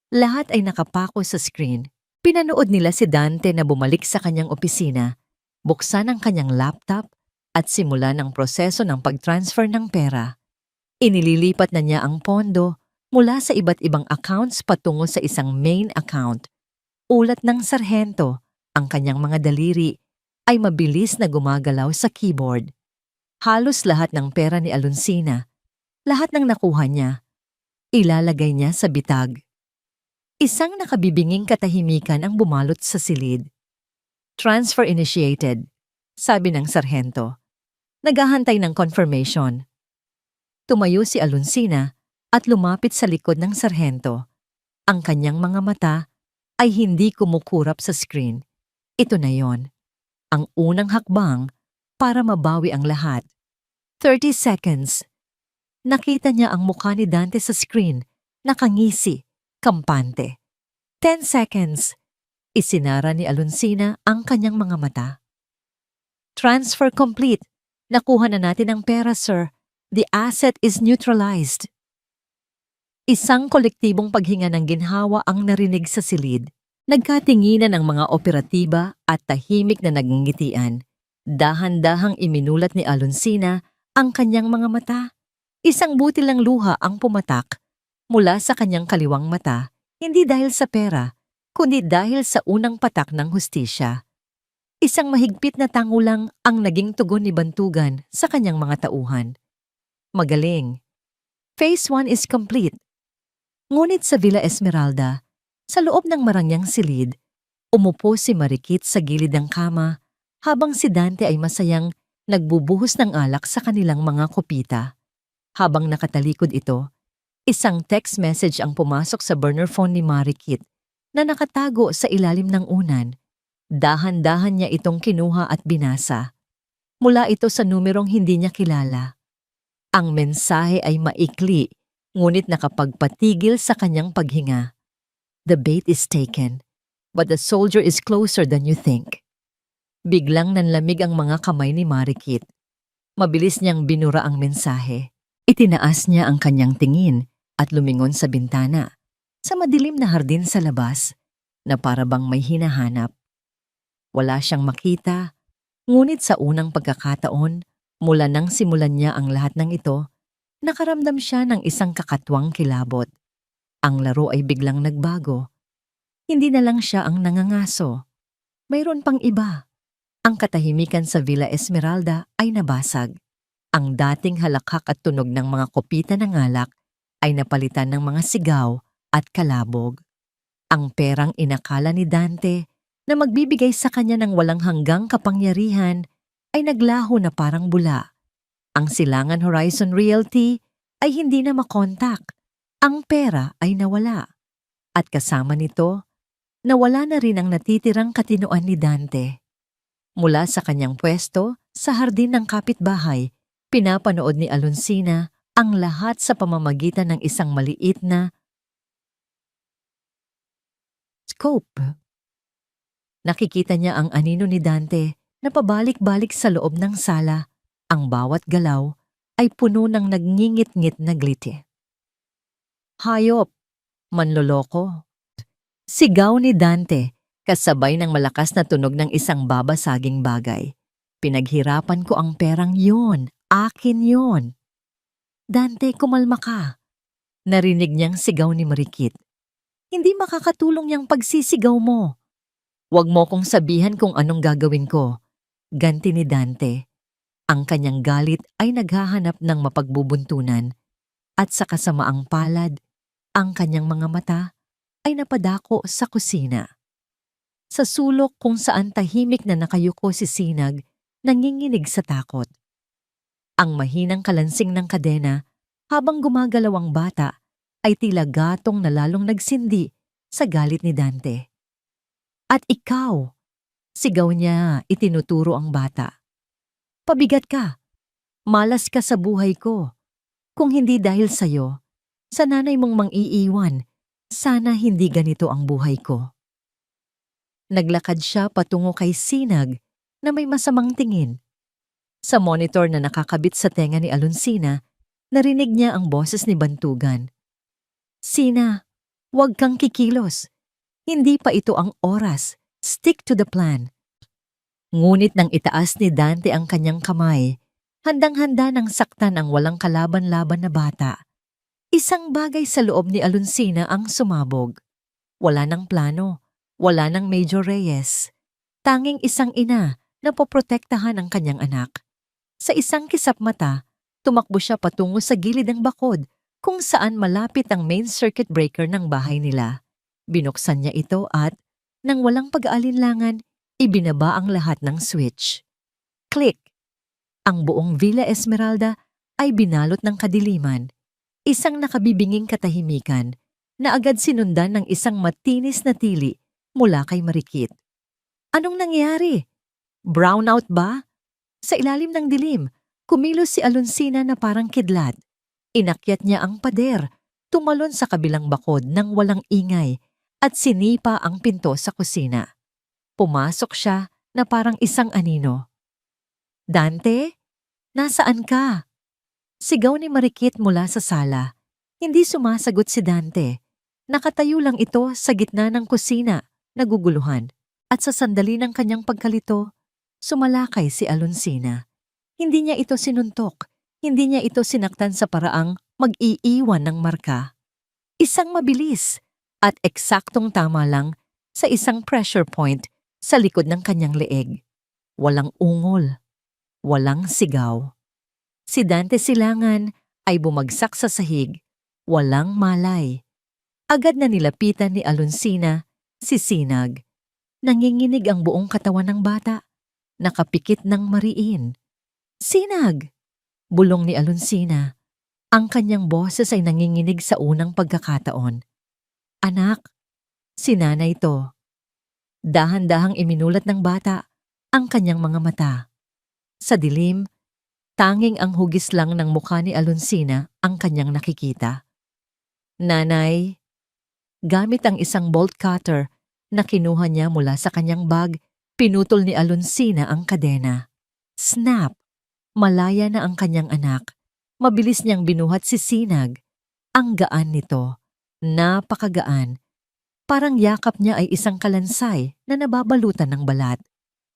Lahat ay nakapako sa screen. Pinanood nila si Dante na bumalik sa kanyang opisina, buksan ang kanyang laptop at simulan ang proseso ng pag-transfer ng pera. Inililipat na niya ang pondo mula sa iba't ibang accounts patungo sa isang main account. Ulat ng sarhento, ang kanyang mga daliri ay mabilis na gumagalaw sa keyboard. Halos lahat ng pera ni Alonsina, lahat ng nakuha niya, ilalagay niya sa bitag. Isang nakabibinging katahimikan ang bumalot sa silid. Transfer initiated, sabi ng sarhento. Naghahantay ng confirmation. Tumayo si Alonsina at lumapit sa likod ng sarhento. Ang kanyang mga mata ay hindi kumukurap sa screen. Ito na yon, ang unang hakbang para mabawi ang lahat. 30 seconds. Nakita niya ang mukha ni Dante sa screen, nakangisi, kampante. 10 seconds. Isinara ni Alonsina ang kanyang mga mata. Transfer complete. Nakuha na natin ang pera, sir. The asset is neutralized. Isang kolektibong paghinga ng ginhawa ang narinig sa silid. Nagkatinginan ang mga operatiba at tahimik na nagngitian. Dahan-dahang iminulat ni Alonsina ang kanyang mga mata. Isang butil ng luha ang pumatak mula sa kanyang kaliwang mata, hindi dahil sa pera, kundi dahil sa unang patak ng hustisya. Isang mahigpit na tangulang ang naging tugon ni Bantugan sa kanyang mga tauhan. Magaling. Phase 1 is complete. Ngunit sa Villa Esmeralda, sa loob ng marangyang silid, umupo si Marikit sa gilid ng kama habang si Dante ay masayang nagbubuhos ng alak sa kanilang mga kopita. Habang nakatalikod ito, isang text message ang pumasok sa burner phone ni Marikit na nakatago sa ilalim ng unan. Dahan-dahan niya itong kinuha at binasa. Mula ito sa numerong hindi niya kilala. Ang mensahe ay maikli, ngunit nakapagpatigil sa kanyang paghinga. The bait is taken, but the soldier is closer than you think. Biglang nanlamig ang mga kamay ni Marikit. Mabilis niyang binura ang mensahe. Itinaas niya ang kanyang tingin at lumingon sa bintana, sa madilim na hardin sa labas, na para bang may hinahanap. Wala siyang makita, ngunit sa unang pagkakataon, mula nang simulan niya ang lahat ng ito, nakaramdam siya ng isang kakatwang kilabot. Ang laro ay biglang nagbago. Hindi na lang siya ang nangangaso. Mayroon pang iba. Ang katahimikan sa Villa Esmeralda ay nabasag. Ang dating halakhak at tunog ng mga kopita ng alak ay napalitan ng mga sigaw at kalabog. Ang perang inakala ni Dante na magbibigay sa kanya ng walang hanggang kapangyarihan ay naglaho na parang bula. Ang Silangan Horizon Realty ay hindi na makontak. Ang pera ay nawala. At kasama nito, nawala na rin ang natitirang katinoan ni Dante. Mula sa kanyang pwesto sa hardin ng kapitbahay, pinapanood ni Alonsina ang lahat sa pamamagitan ng isang maliit na scope. Nakikita niya ang anino ni Dante na pabalik-balik sa loob ng sala. Ang bawat galaw ay puno ng nagngingit-ngit na gliti. Hayop, manloloko. Sigaw ni Dante, kasabay ng malakas na tunog ng isang babasaging bagay. Pinaghirapan ko ang perang yon, akin yon. Dante, kumalma ka. Narinig niyang sigaw ni Marikit. Hindi makakatulong yung pagsisigaw mo. Huwag mo kong sabihan kung anong gagawin ko. Ganti ni Dante. Ang kanyang galit ay naghahanap ng mapagbubuntunan at sa kasamaang palad, ang kanyang mga mata ay napadako sa kusina. Sa sulok kung saan tahimik na nakayuko si Sinag, nanginginig sa takot. Ang mahinang kalansing ng kadena habang gumagalaw ang bata ay tila gatong na lalong nagsindi sa galit ni Dante. At ikaw, sigaw niya itinuturo ang bata. Pabigat ka, malas ka sa buhay ko. Kung hindi dahil sa'yo, sa nanay mong mang-iiwan, sana hindi ganito ang buhay ko. Naglakad siya patungo kay Sinag na may masamang tingin. Sa monitor na nakakabit sa tenga ni Alonsina, narinig niya ang boses ni Bantugan. Sina, huwag kang kikilos. Hindi pa ito ang oras. Stick to the plan. Ngunit nang itaas ni Dante ang kanyang kamay, handang-handa nang saktan ang walang kalaban-laban na bata. Isang bagay sa loob ni Alonsina ang sumabog. Wala nang plano, wala nang Major Reyes. Tanging isang ina na poprotektahan ang kanyang anak. Sa isang kisap mata, tumakbo siya patungo sa gilid ng bakod kung saan malapit ang main circuit breaker ng bahay nila. Binuksan niya ito at, nang walang pag-aalinlangan, ibinaba ang lahat ng switch. Click! Ang buong Villa Esmeralda ay binalot ng kadiliman, isang nakabibinging katahimikan na agad sinundan ng isang matinis na tili mula kay Marikit. Anong nangyari? Brownout ba? Sa ilalim ng dilim, kumilos si Alonsina na parang kidlat. Inakyat niya ang pader, tumalon sa kabilang bakod ng walang ingay at sinipa ang pinto sa kusina. Pumasok siya na parang isang anino. Dante? Nasaan ka? Sigaw ni Marikit mula sa sala. Hindi sumasagot si Dante. Nakatayo lang ito sa gitna ng kusina, naguguluhan. At sa sandali ng kanyang pagkalito, sumalakay si Alonsina. Hindi niya ito sinuntok. Hindi niya ito sinaktan sa paraang mag-iiwan ng marka. Isang mabilis at eksaktong tama lang sa isang pressure point sa likod ng kanyang leeg. Walang ungol. Walang sigaw. Si Dante Silangan ay bumagsak sa sahig. Walang malay. Agad na nilapitan ni Alonsina si Sinag. Nanginginig ang buong katawan ng bata. Nakapikit ng mariin. Sinag! Bulong ni Alonsina. Ang kanyang boses ay nanginginig sa unang pagkakataon. Anak, si nanay to. Dahan-dahang iminulat ng bata ang kanyang mga mata. Sa dilim, tanging ang hugis lang ng mukha ni Alonsina ang kanyang nakikita. Nanay, gamit ang isang bolt cutter na kinuha niya mula sa kanyang bag, pinutol ni Alonsina ang kadena. Snap! Malaya na ang kanyang anak. Mabilis niyang binuhat si Sinag. Ang gaan nito. Napakagaan. Parang yakap niya ay isang kalansay na nababalutan ng balat.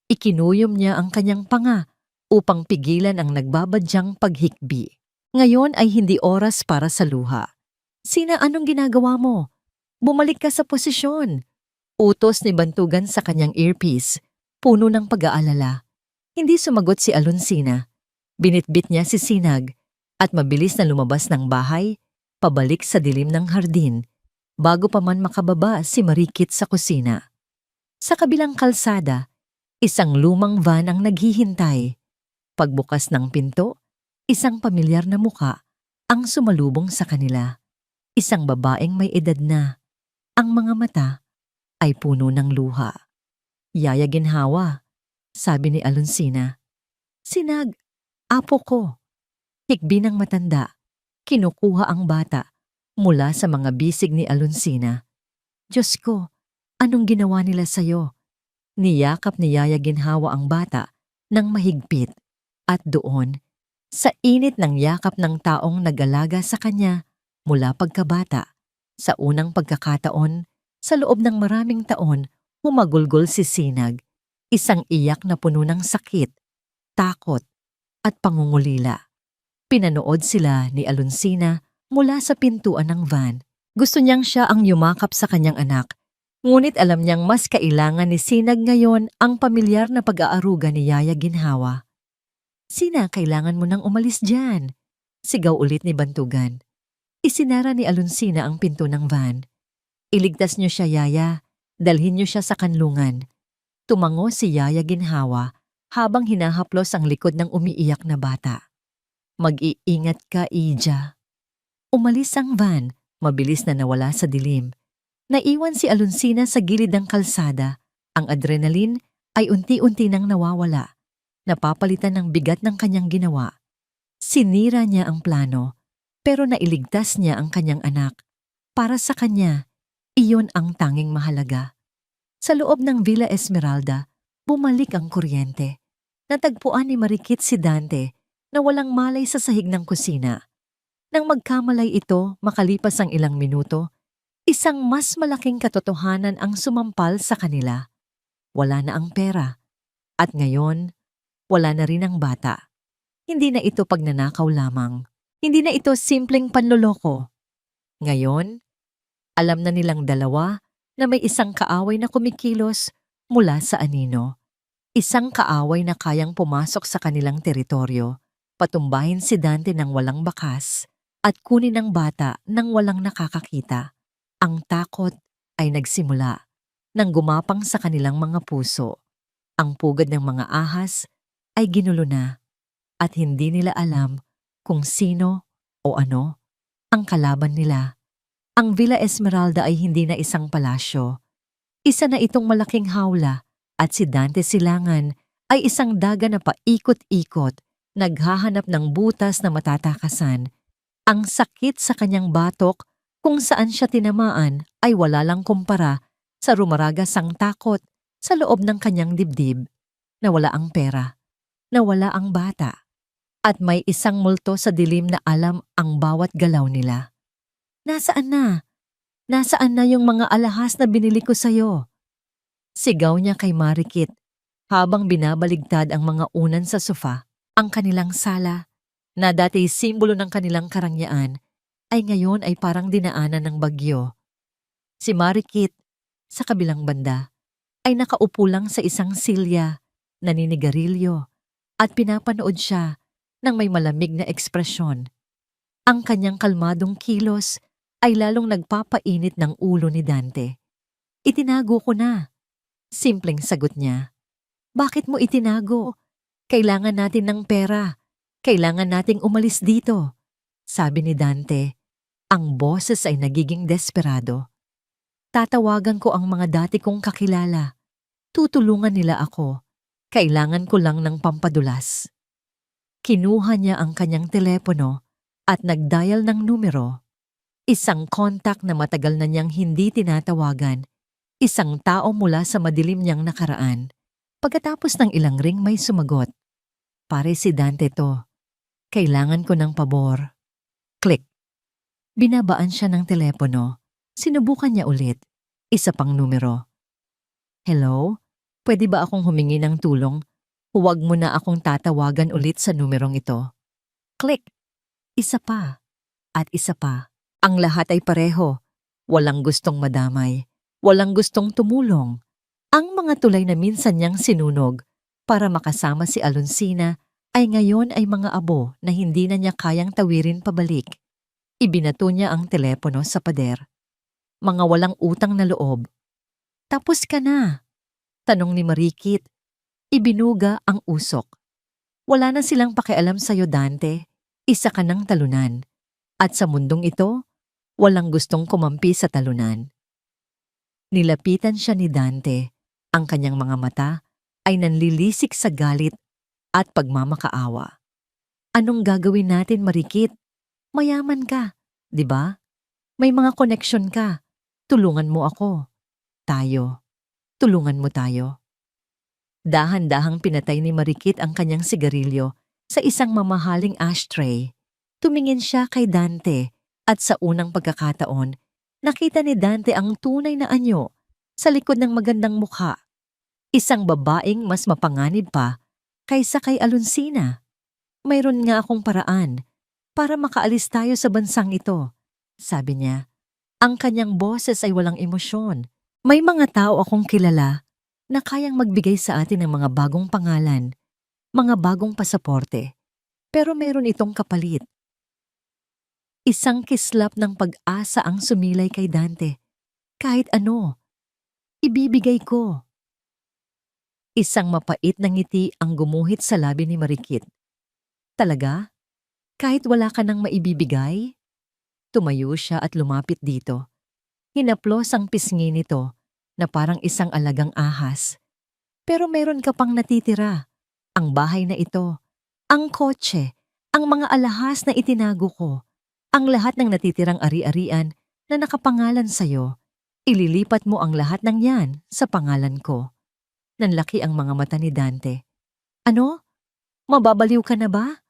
Ikinuyom niya ang kanyang panga upang pigilan ang nagbabadyang paghikbi. Ngayon ay hindi oras para sa luha. Sina, anong ginagawa mo? Bumalik ka sa posisyon. Utos ni Bantugan sa kanyang earpiece, puno ng pag-aalala. Hindi sumagot si Alonsina. Binitbit niya si Sinag at mabilis na lumabas ng bahay, pabalik sa dilim ng hardin, bago pa man makababa si Marikit sa kusina. Sa kabilang kalsada, isang lumang van ang naghihintay. Pagbukas ng pinto, isang pamilyar na muka ang sumalubong sa kanila. Isang babaeng may edad na. Ang mga mata ay puno ng luha. Yaya Ginhawa, sabi ni Alonsina. Sinag, apo ko. Hikbi ng matanda, kinukuha ang bata mula sa mga bisig ni Alonsina. Diyos ko, anong ginawa nila sa'yo? Niyakap ni Yaya Ginhawa ang bata ng mahigpit. At doon, sa init ng yakap ng taong nag-alaga sa kanya mula pagkabata, sa unang pagkakataon, sa loob ng maraming taon, humagulgol si Sinag, isang iyak na puno ng sakit, takot, at pangungulila. Pinanood sila ni Alonsina mula sa pintuan ng van. Gusto niyang siya ang yumakap sa kanyang anak, ngunit alam niyang mas kailangan ni Sinag ngayon ang pamilyar na pag-aaruga ni Yaya Ginhawa. "Sina, kailangan mo nang umalis dyan," sigaw ulit ni Bantugan. Isinara ni Alonsina ang pinto ng van. "Iligtas niyo siya, Yaya. Dalhin niyo siya sa kanlungan." Tumango si Yaya Ginhawa habang hinahaplos ang likod ng umiiyak na bata. "Mag-iingat ka, Ija." Umalis ang van, mabilis na nawala sa dilim. Naiwan si Alonsina sa gilid ng kalsada. Ang adrenaline ay unti-unti nang nawawala. Napapalitan ng bigat ng kanyang ginawa. Sinira niya ang plano, pero nailigtas niya ang kanyang anak. Para sa kanya, iyon ang tanging mahalaga. Sa loob ng Villa Esmeralda, bumalik ang kuryente. Natagpuan ni Marikit si Dante na walang malay sa sahig ng kusina. Nang magkamalay ito makalipas ang ilang minuto, isang mas malaking katotohanan ang sumampal sa kanila. Wala na ang pera. At ngayon, wala na rin ang bata. Hindi na ito pagnanakaw lamang. Hindi na ito simpleng panloloko. Ngayon, alam na nilang dalawa na may isang kaaway na kumikilos mula sa anino. Isang kaaway na kayang pumasok sa kanilang teritoryo, patumbahin si Dante ng walang bakas, at kunin ang bata ng walang nakakakita. Ang takot ay nagsimula nang gumapang sa kanilang mga puso. Ang pugad ng mga ahas ay ginulo na at hindi nila alam kung sino o ano ang kalaban nila. Ang Villa Esmeralda ay hindi na isang palasyo. Isa na itong malaking hawla at si Dante Silangan ay isang daga na paikot-ikot, naghahanap ng butas na matatakasan. Ang sakit sa kanyang batok kung saan siya tinamaan ay wala lang kumpara sa rumaragasang takot sa loob ng kanyang dibdib. Nawala ang pera, nawala ang bata, at may isang multo sa dilim na alam ang bawat galaw nila. "Nasaan na? Nasaan na yung mga alahas na binili ko sa'yo?" Sigaw niya kay Marikit habang binabaligtad ang mga unan sa sofa. Ang kanilang sala, na dati simbolo ng kanilang karangyaan, ay ngayon ay parang dinaanan ng bagyo. Si Marikit, sa kabilang banda, ay nakaupo lang sa isang silya, naninigarilyo, at pinapanood siya ng may malamig na ekspresyon. Ang kanyang kalmadong kilos ay lalong nagpapainit ng ulo ni Dante. "Itinago ko na." Simpleng sagot niya. "Bakit mo itinago? Kailangan natin ng pera. Kailangan nating umalis dito." Sabi ni Dante. Ang boses ay nagiging desperado. "Tatawagan ko ang mga dati kong kakilala. Tutulungan nila ako. Kailangan ko lang ng pampadulas." Kinuha niya ang kanyang telepono at nagdial ng numero. Isang kontak na matagal na niyang hindi tinatawagan. Isang tao mula sa madilim niyang nakaraan. Pagkatapos ng ilang ring may sumagot. "Pare, si Dante to. Kailangan ko ng pabor." Click. Binabaan siya ng telepono. Sinubukan niya ulit. Isa pang numero. "Hello? Pwede ba akong humingi ng tulong? Huwag mo na akong tatawagan ulit sa numerong ito." Click. Isa pa. At isa pa. Ang lahat ay pareho. Walang gustong madamay. Walang gustong tumulong. Ang mga tulay na minsan niyang sinunog para makasama si Alonsina ay ngayon ay mga abo na hindi na niya kayang tawirin pabalik. Ibinato niya ang telepono sa pader. Mga walang utang na loob. "Tapos ka na?" tanong ni Marikit. Ibinuga ang usok. "Wala na silang pakialam sa'yo, Dante. Isa ka ng talunan. At sa mundong ito, walang gustong kumampi sa talunan." Nilapitan siya ni Dante. Ang kanyang mga mata ay nanlilisik sa galit at pagmamakaawa. "Anong gagawin natin, Marikit? Mayaman ka, di ba? May mga koneksyon ka. Tulungan mo ako. Tayo. Tulungan mo tayo." Dahan-dahang pinatay ni Marikit ang kanyang sigarilyo sa isang mamahaling ashtray. Tumingin siya kay Dante at sa unang pagkakataon, nakita ni Dante ang tunay na anyo sa likod ng magandang mukha. Isang babaeng mas mapanganib pa kaysa kay Alonsina. "Mayroon nga akong paraan para makaalis tayo sa bansang ito, sabi niya. Ang kanyang boses ay walang emosyon. May mga tao akong kilala na kayang magbigay sa atin ng mga bagong pangalan, mga bagong pasaporte. Pero meron itong kapalit. Isang kislap ng pag-asa ang sumilay kay Dante. Kahit ano, ibibigay ko. Isang mapait na ngiti ang gumuhit sa labi ni Marikit. Talaga? Kahit wala ka nang maibibigay? Tumayo siya at lumapit dito. Hinaplos ang pisngi nito na parang isang alagang ahas. Pero meron ka pang natitira. Ang bahay na ito, ang kotse, ang mga alahas na itinago ko, ang lahat ng natitirang ari-arian na nakapangalan sa'yo. Ililipat mo ang lahat ng yan sa pangalan ko. Nanlaki ang mga mata ni Dante. Ano? Mababaliw ka na ba?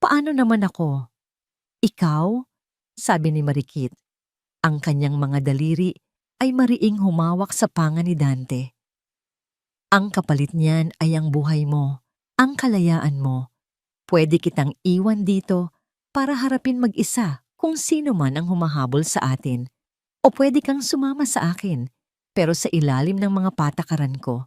Paano naman ako? Ikaw? Sabi ni Marikit. Ang kanyang mga daliri ay mariing humawak sa panga ni Dante. Ang kapalit niyan ay ang buhay mo, ang kalayaan mo. Pwede kitang iwan dito para harapin mag-isa kung sino man ang humahabol sa atin. O pwede kang sumama sa akin, pero sa ilalim ng mga patakaran ko.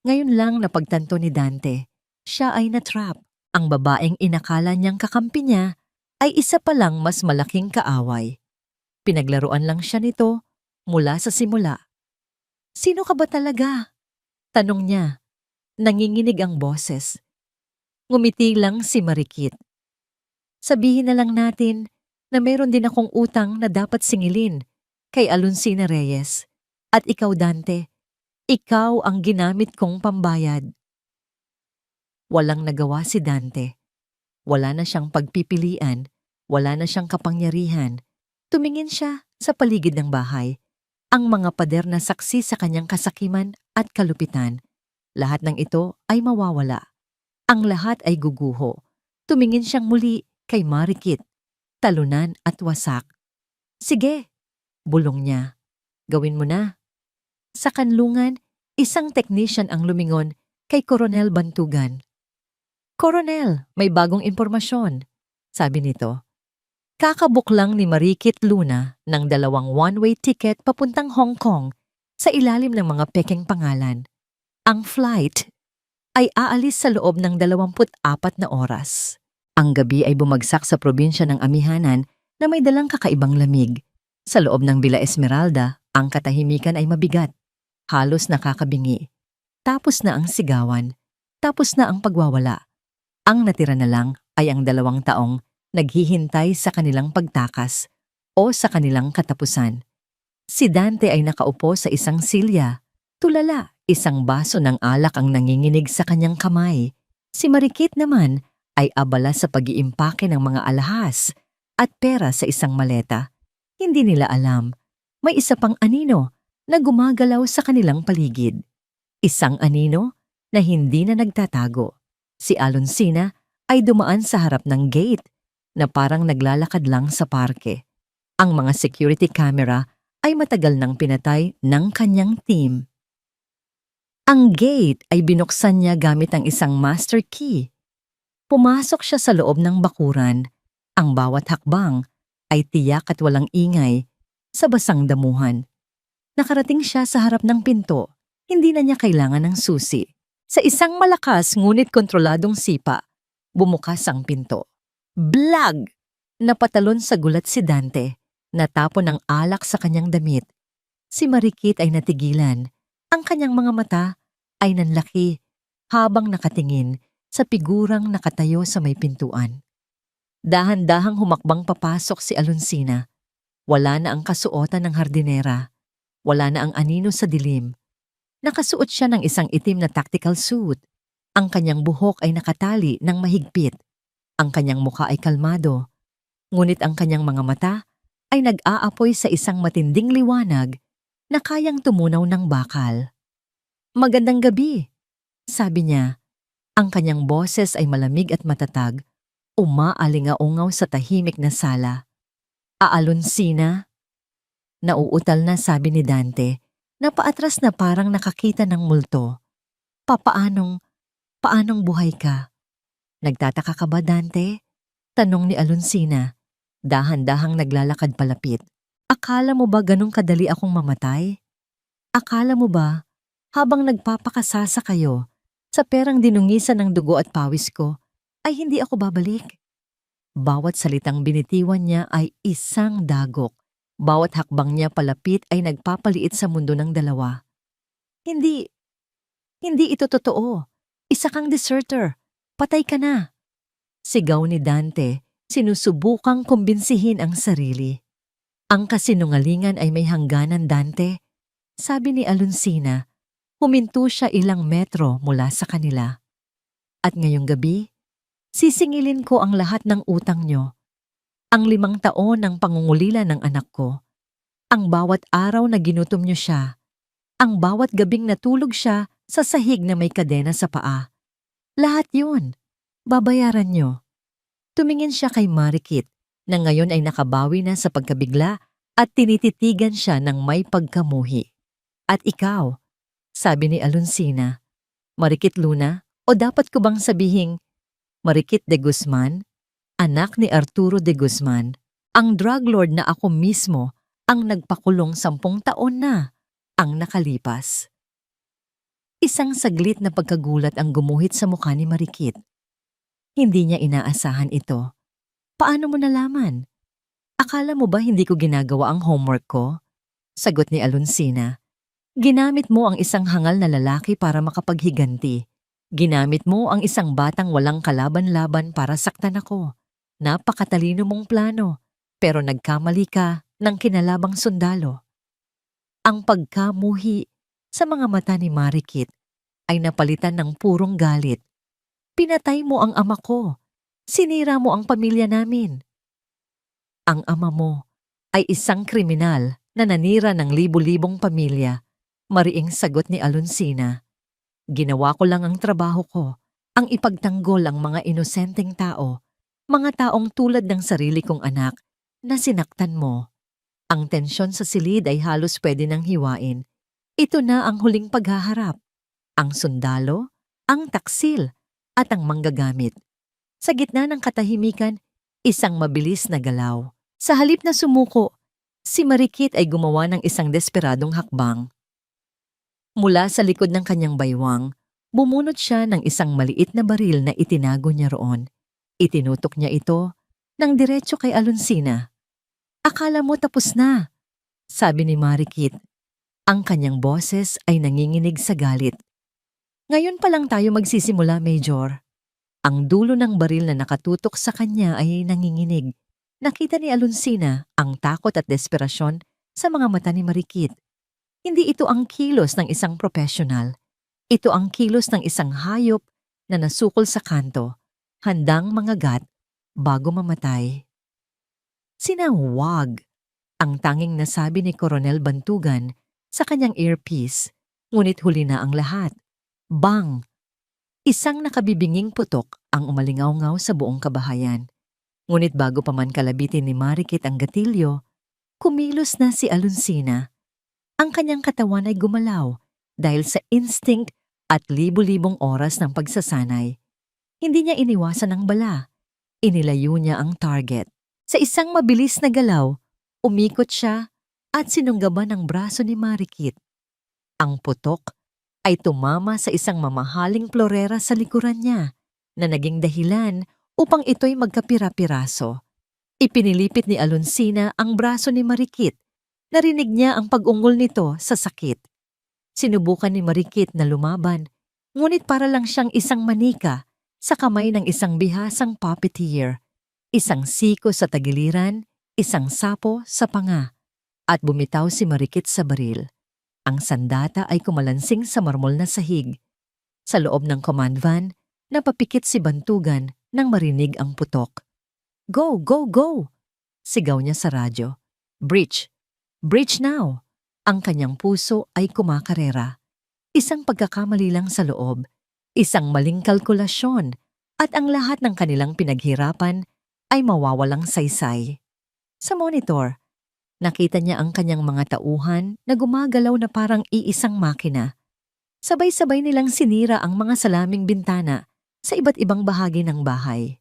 Ngayon lang napagtanto ni Dante, siya ay natrap. Ang babaeng inakala niyang kakampi niya ay isa palang mas malaking kaaway. Pinaglaruan lang siya nito mula sa simula. Sino ka ba talaga? Tanong niya. Nanginginig ang boses. Ngumiti lang si Marikit. Sabihin na lang natin na meron din akong utang na dapat singilin kay Alonsina Reyes. At ikaw, Dante, ikaw ang ginamit kong pambayad. Walang nagawa si Dante. Wala na siyang pagpipilian, wala na siyang kapangyarihan. Tumingin siya sa paligid ng bahay. Ang mga pader na saksi sa kanyang kasakiman at kalupitan. Lahat ng ito ay mawawala. Ang lahat ay guguho. Tumingin siyang muli kay Marikit. Talunan at wasak. Sige, bulong niya. Gawin mo na. Sa kanlungan, isang technician ang lumingon kay Coronel Bantugan. Coronel, may bagong impormasyon, sabi nito. Kakabook lang ni Marikit Luna ng 2 one-way ticket papuntang Hong Kong sa ilalim ng mga peking pangalan. Ang flight ay aalis sa loob ng 24 na oras. Ang gabi ay bumagsak sa probinsya ng Amihanan na may dalang kakaibang lamig. Sa loob ng Villa Esmeralda, ang katahimikan ay mabigat. Halos nakakabingi. Tapos na ang sigawan. Tapos na ang pagwawala. Ang natira na lang ay ang 2 taong naghihintay sa kanilang pagtakas o sa kanilang katapusan. Si Dante ay nakaupo sa isang silya. Tulala, isang baso ng alak ang nanginginig sa kanyang kamay. Si Marikit naman ay abala sa pag-iimpake ng mga alahas at pera sa isang maleta. Hindi nila alam, may isa pang anino na gumagalaw sa kanilang paligid. Isang anino na hindi na nagtatago. Si Alonsina ay dumaan sa harap ng gate na parang naglalakad lang sa parke. Ang mga security camera ay matagal nang pinatay ng kanyang team. Ang gate ay binuksan niya gamit ang isang master key. Pumasok siya sa loob ng bakuran. Ang bawat hakbang ay tiyak at walang ingay sa basang damuhan. Nakarating siya sa harap ng pinto. Hindi na niya kailangan ng susi. Sa isang malakas ngunit kontroladong sipa, bumukas ang pinto. Blag! Napatalon sa gulat si Dante. Natapon ng alak sa kanyang damit. Si Marikit ay natigilan. Ang kanyang mga mata ay nanlaki habang nakatingin sa figurang nakatayo sa may pintuan. Dahan-dahang humakbang papasok si Alonsina. Wala na ang kasuotan ng hardinera. Wala na ang anino sa dilim. Nakasuot siya ng isang itim na tactical suit. Ang kanyang buhok ay nakatali ng mahigpit. Ang kanyang mukha ay kalmado. Ngunit ang kanyang mga mata ay nag-aapoy sa isang matinding liwanag na kayang tumunaw ng bakal. Magandang gabi, sabi niya. Ang kanyang boses ay malamig at matatag, umaalingaungaw sa tahimik na sala. Alonsina? Nauutal na sabi ni Dante, na paatras na parang nakakita ng multo. Paanong buhay ka? Nagtataka ka ba, Dante? Tanong ni Alonsina, dahan-dahang naglalakad palapit. Akala mo ba ganong kadali akong mamatay? Akala mo ba, habang nagpapakasasa kayo, sa perang dinungisan ng dugo at pawis ko, ay hindi ako babalik? Bawat salitang binitiwan niya ay isang dagok. Bawat hakbang niya palapit ay nagpapaliit sa mundo ng dalawa. Hindi, hindi ito totoo. Isa kang deserter. Patay ka na. Sigaw ni Dante, sinusubukang kumbinsihin ang sarili. Ang kasinungalingan ay may hangganan, Dante. Sabi ni Alonsina, huminto siya ilang metro mula sa kanila. At ngayong gabi, sisingilin ko ang lahat ng utang nyo. Ang 5 taon ng pangungulila ng anak ko. Ang bawat araw na ginutom nyo siya. Ang bawat gabing natulog siya sa sahig na may kadena sa paa. Lahat yun, babayaran nyo. Tumingin siya kay Marikit na ngayon ay nakabawi na sa pagkabigla at tinititigan siya ng may pagkamuhi. At ikaw, sabi ni Alonsina, Marikit Luna, o dapat ko bang sabihing Marikit de Guzman, anak ni Arturo de Guzman, ang drug lord na ako mismo ang nagpakulong 10 taon na ang nakalipas. Isang saglit na pagkagulat ang gumuhit sa mukha ni Marikit. Hindi niya inaasahan ito. Paano mo nalaman? Akala mo ba hindi ko ginagawa ang homework ko? Sagot ni Alonsina. Ginamit mo ang isang hangal na lalaki para makapaghiganti. Ginamit mo ang isang batang walang kalaban-laban para saktan ako. Napakatalino mong plano, pero nagkamali ka ng kinalabang sundalo. Ang pagkamuhi sa mga mata ni Marikit ay napalitan ng purong galit. Pinatay mo ang ama ko. Sinira mo ang pamilya namin. Ang ama mo ay isang kriminal na nanira ng libu-libong pamilya. Mariing sagot ni Alonsina. Ginawa ko lang ang trabaho ko, ang ipagtanggol ang mga inosenteng tao, mga taong tulad ng sarili kong anak na sinaktan mo. Ang tensyon sa silid ay halos pwede nang hiwain. Ito na ang huling paghaharap. Ang sundalo, ang taksil, at ang manggagamit. Sa gitna ng katahimikan, isang mabilis na galaw. Sa halip na sumuko, si Marikit ay gumawa ng isang desperadong hakbang. Mula sa likod ng kanyang baywang, bumunot siya ng isang maliit na baril na itinago niya roon. Itinutok niya ito ng diretso kay Alonsina. Akala mo tapos na, sabi ni Marikit. Ang kanyang boses ay nanginginig sa galit. Ngayon pa lang tayo magsisimula, Major. Ang dulo ng baril na nakatutok sa kanya ay nanginginig. Nakita ni Alonsina ang takot at desperasyon sa mga mata ni Marikit. Hindi ito ang kilos ng isang profesional. Ito ang kilos ng isang hayop na nasukol sa kanto, handang mangagat bago mamatay. Sinawag, ang tanging nasabi ni Coronel Bantugan sa kanyang earpiece, ngunit huli na ang lahat. Bang! Isang nakabibinging putok ang umalingaw-ngaw sa buong kabahayan. Ngunit bago pa man kalabitin ni Marikit ang gatilyo, kumilos na si Alonsina. Ang kanyang katawan ay gumalaw dahil sa instinct at libu-libong oras ng pagsasanay. Hindi niya iniwasan ang bala. Inilayo niya ang target. Sa isang mabilis na galaw, umikot siya at sinunggaban ang braso ni Marikit. Ang putok ay tumama sa isang mamahaling plorera sa likuran niya na naging dahilan upang ito'y magkapira-piraso. Ipinilipit ni Alonsina ang braso ni Marikit. Narinig niya ang pag-ungol nito sa sakit. Sinubukan ni Marikit na lumaban, ngunit para lang siyang isang manika sa kamay ng isang bihasang puppeteer, isang siko sa tagiliran, isang sapo sa panga, at bumitaw si Marikit sa baril. Ang sandata ay kumalansing sa marmol na sahig. Sa loob ng command van, napapikit si Bantugan nang marinig ang putok. Go, go, go! Sigaw niya sa radyo. Breach! Breach now! Ang kanyang puso ay kumakarera. Isang pagkakamali lang sa loob, isang maling kalkulasyon, at ang lahat ng kanilang pinaghirapan ay mawawalang saysay. Sa monitor, nakita niya ang kanyang mga tauhan na gumagalaw na parang iisang makina. Sabay-sabay nilang sinira ang mga salaming bintana sa iba't ibang bahagi ng bahay.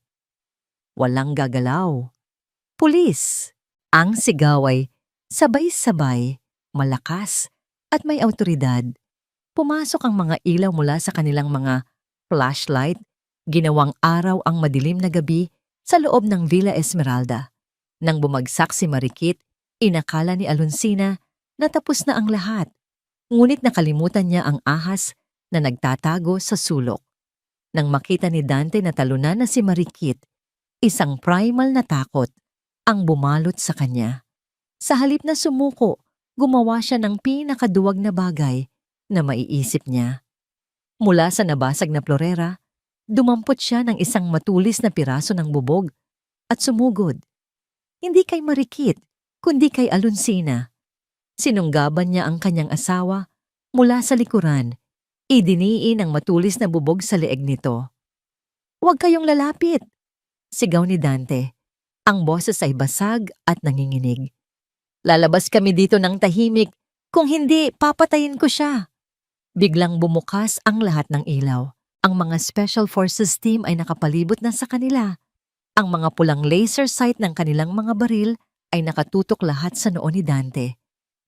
Walang gagalaw. Pulis! Ang sigaw ay sabay-sabay, malakas, at may awtoridad. Pumasok ang mga ilaw mula sa kanilang mga flashlight, ginawang araw ang madilim na gabi sa loob ng Villa Esmeralda. Nang bumagsak si Marikit, inakala ni Alonsina na tapos na ang lahat. Ngunit nakalimutan niya ang ahas na nagtatago sa sulok. Nang makita ni Dante na talunan na si Marikit, isang primal na takot ang bumalot sa kanya. Sa halip na sumuko, gumawa siya ng pinakaduwag na bagay na maiisip niya. Mula sa nabasag na florera, dumampot siya ng isang matulis na piraso ng bubog at sumugod. Hindi kay Marikit, kundi kay Alonsina. Sinunggaban niya ang kanyang asawa mula sa likuran. Idiniin ang matulis na bubog sa leeg nito. "Huwag kayong lalapit!" sigaw ni Dante. Ang boses ay basag at nanginginig. "Lalabas kami dito ng tahimik, kung hindi papatayin ko siya." Biglang bumukas ang lahat ng ilaw. Ang mga Special Forces team ay nakapalibot na sa kanila. Ang mga pulang laser sight ng kanilang mga baril ay nakatutok lahat sa noo ni Dante.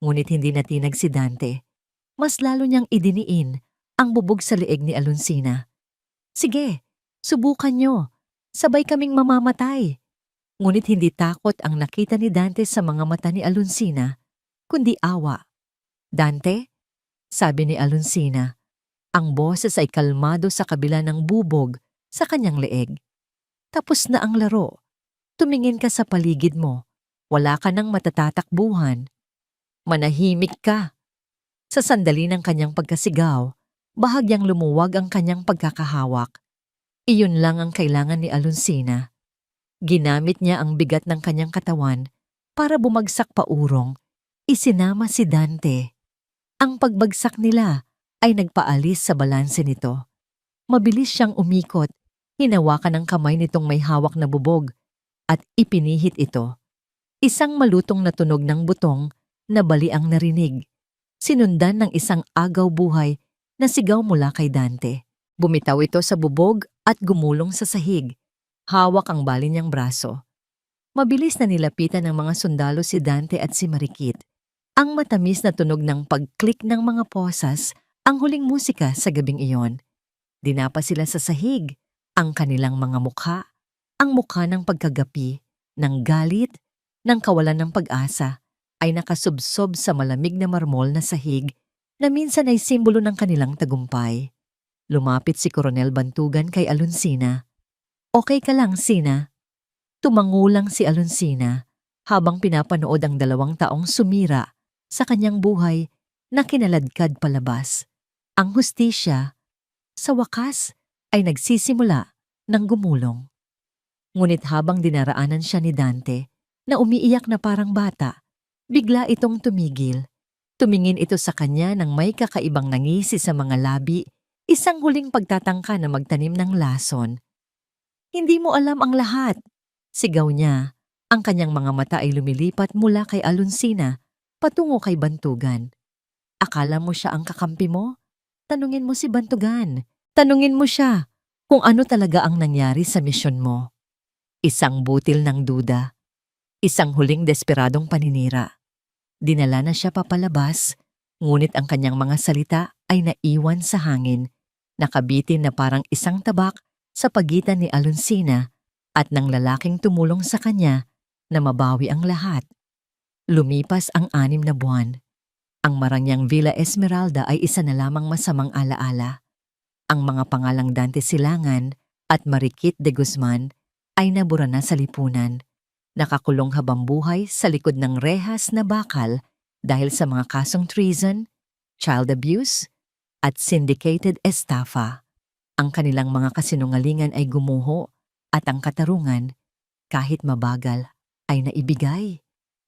Ngunit hindi natinag si Dante. Mas lalo niyang idiniin ang bubog sa leeg ni Alonsina. "Sige, subukan niyo. Sabay kaming mamamatay." Ngunit hindi takot ang nakita ni Dante sa mga mata ni Alonsina, kundi awa. "Dante?" sabi ni Alonsina. Ang boses ay kalmado sa kabila ng bubog sa kanyang leeg. "Tapos na ang laro. Tumingin ka sa paligid mo. Wala ka nang matatatakbuhan. Manahimik ka." Sa sandali ng kanyang pagkasigaw, bahagyang lumuwag ang kanyang pagkakahawak. Iyon lang ang kailangan ni Alonsina. Ginamit niya ang bigat ng kanyang katawan para bumagsak paurong. Isinama si Dante. Ang pagbagsak nila ay nagpaalis sa balanse nito. Mabilis siyang umikot, hinawakan ng kamay nitong may hawak na bubog at ipinihit ito. Isang malutong na tunog ng butong na bali ang narinig. Sinundan ng isang agaw buhay na sigaw mula kay Dante. Bumitaw ito sa bubog at gumulong sa sahig. Hawak ang bali niyang braso. Mabilis na nilapitan ng mga sundalo si Dante at si Marikit. Ang matamis na tunog ng pag-click ng mga posas ang huling musika sa gabing iyon. Dinapa sila sa sahig, ang kanilang mga mukha, ang mukha ng pagkagapi, ng galit, ng kawalan ng pag-asa, ay nakasubsob sa malamig na marmol na sahig na minsan ay simbolo ng kanilang tagumpay. Lumapit si Coronel Bantugan kay Alonsina. "Okay ka lang, Sina?" Tumangulang si Alonsina habang pinapanood ang 2 taong sumira sa kanyang buhay na kinaladkad palabas. Ang hustisya, sa wakas, ay nagsisimula ng gumulong. Ngunit habang dinaraanan siya ni Dante, na umiiyak na parang bata, bigla itong tumigil. Tumingin ito sa kanya ng may kakaibang nangisi sa mga labi, isang huling pagtatangka na magtanim ng lason. "Hindi mo alam ang lahat," sigaw niya. Ang kanyang mga mata ay lumilipat mula kay Alonsina patungo kay Bantugan. "Akala mo siya ang kakampi mo? Tanungin mo si Bantugan. Tanungin mo siya kung ano talaga ang nangyari sa misyon mo." Isang butil ng duda. Isang huling desperadong paninira. Dinala na siya papalabas, ngunit ang kanyang mga salita ay naiwan sa hangin, nakabitin na parang isang tabak sa pagitan ni Alonsina at ng lalaking tumulong sa kanya na mabawi ang lahat. Lumipas ang 6 na buwan. Ang marangyang Villa Esmeralda ay isa na lamang masamang alaala. Ang mga pangalang Dante Silangan at Marikit de Guzman ay nabura na sa lipunan. Nakakulong habang buhay sa likod ng rehas na bakal dahil sa mga kasong treason, child abuse, at syndicated estafa. Ang kanilang mga kasinungalingan ay gumuho at ang katarungan, kahit mabagal, ay naibigay.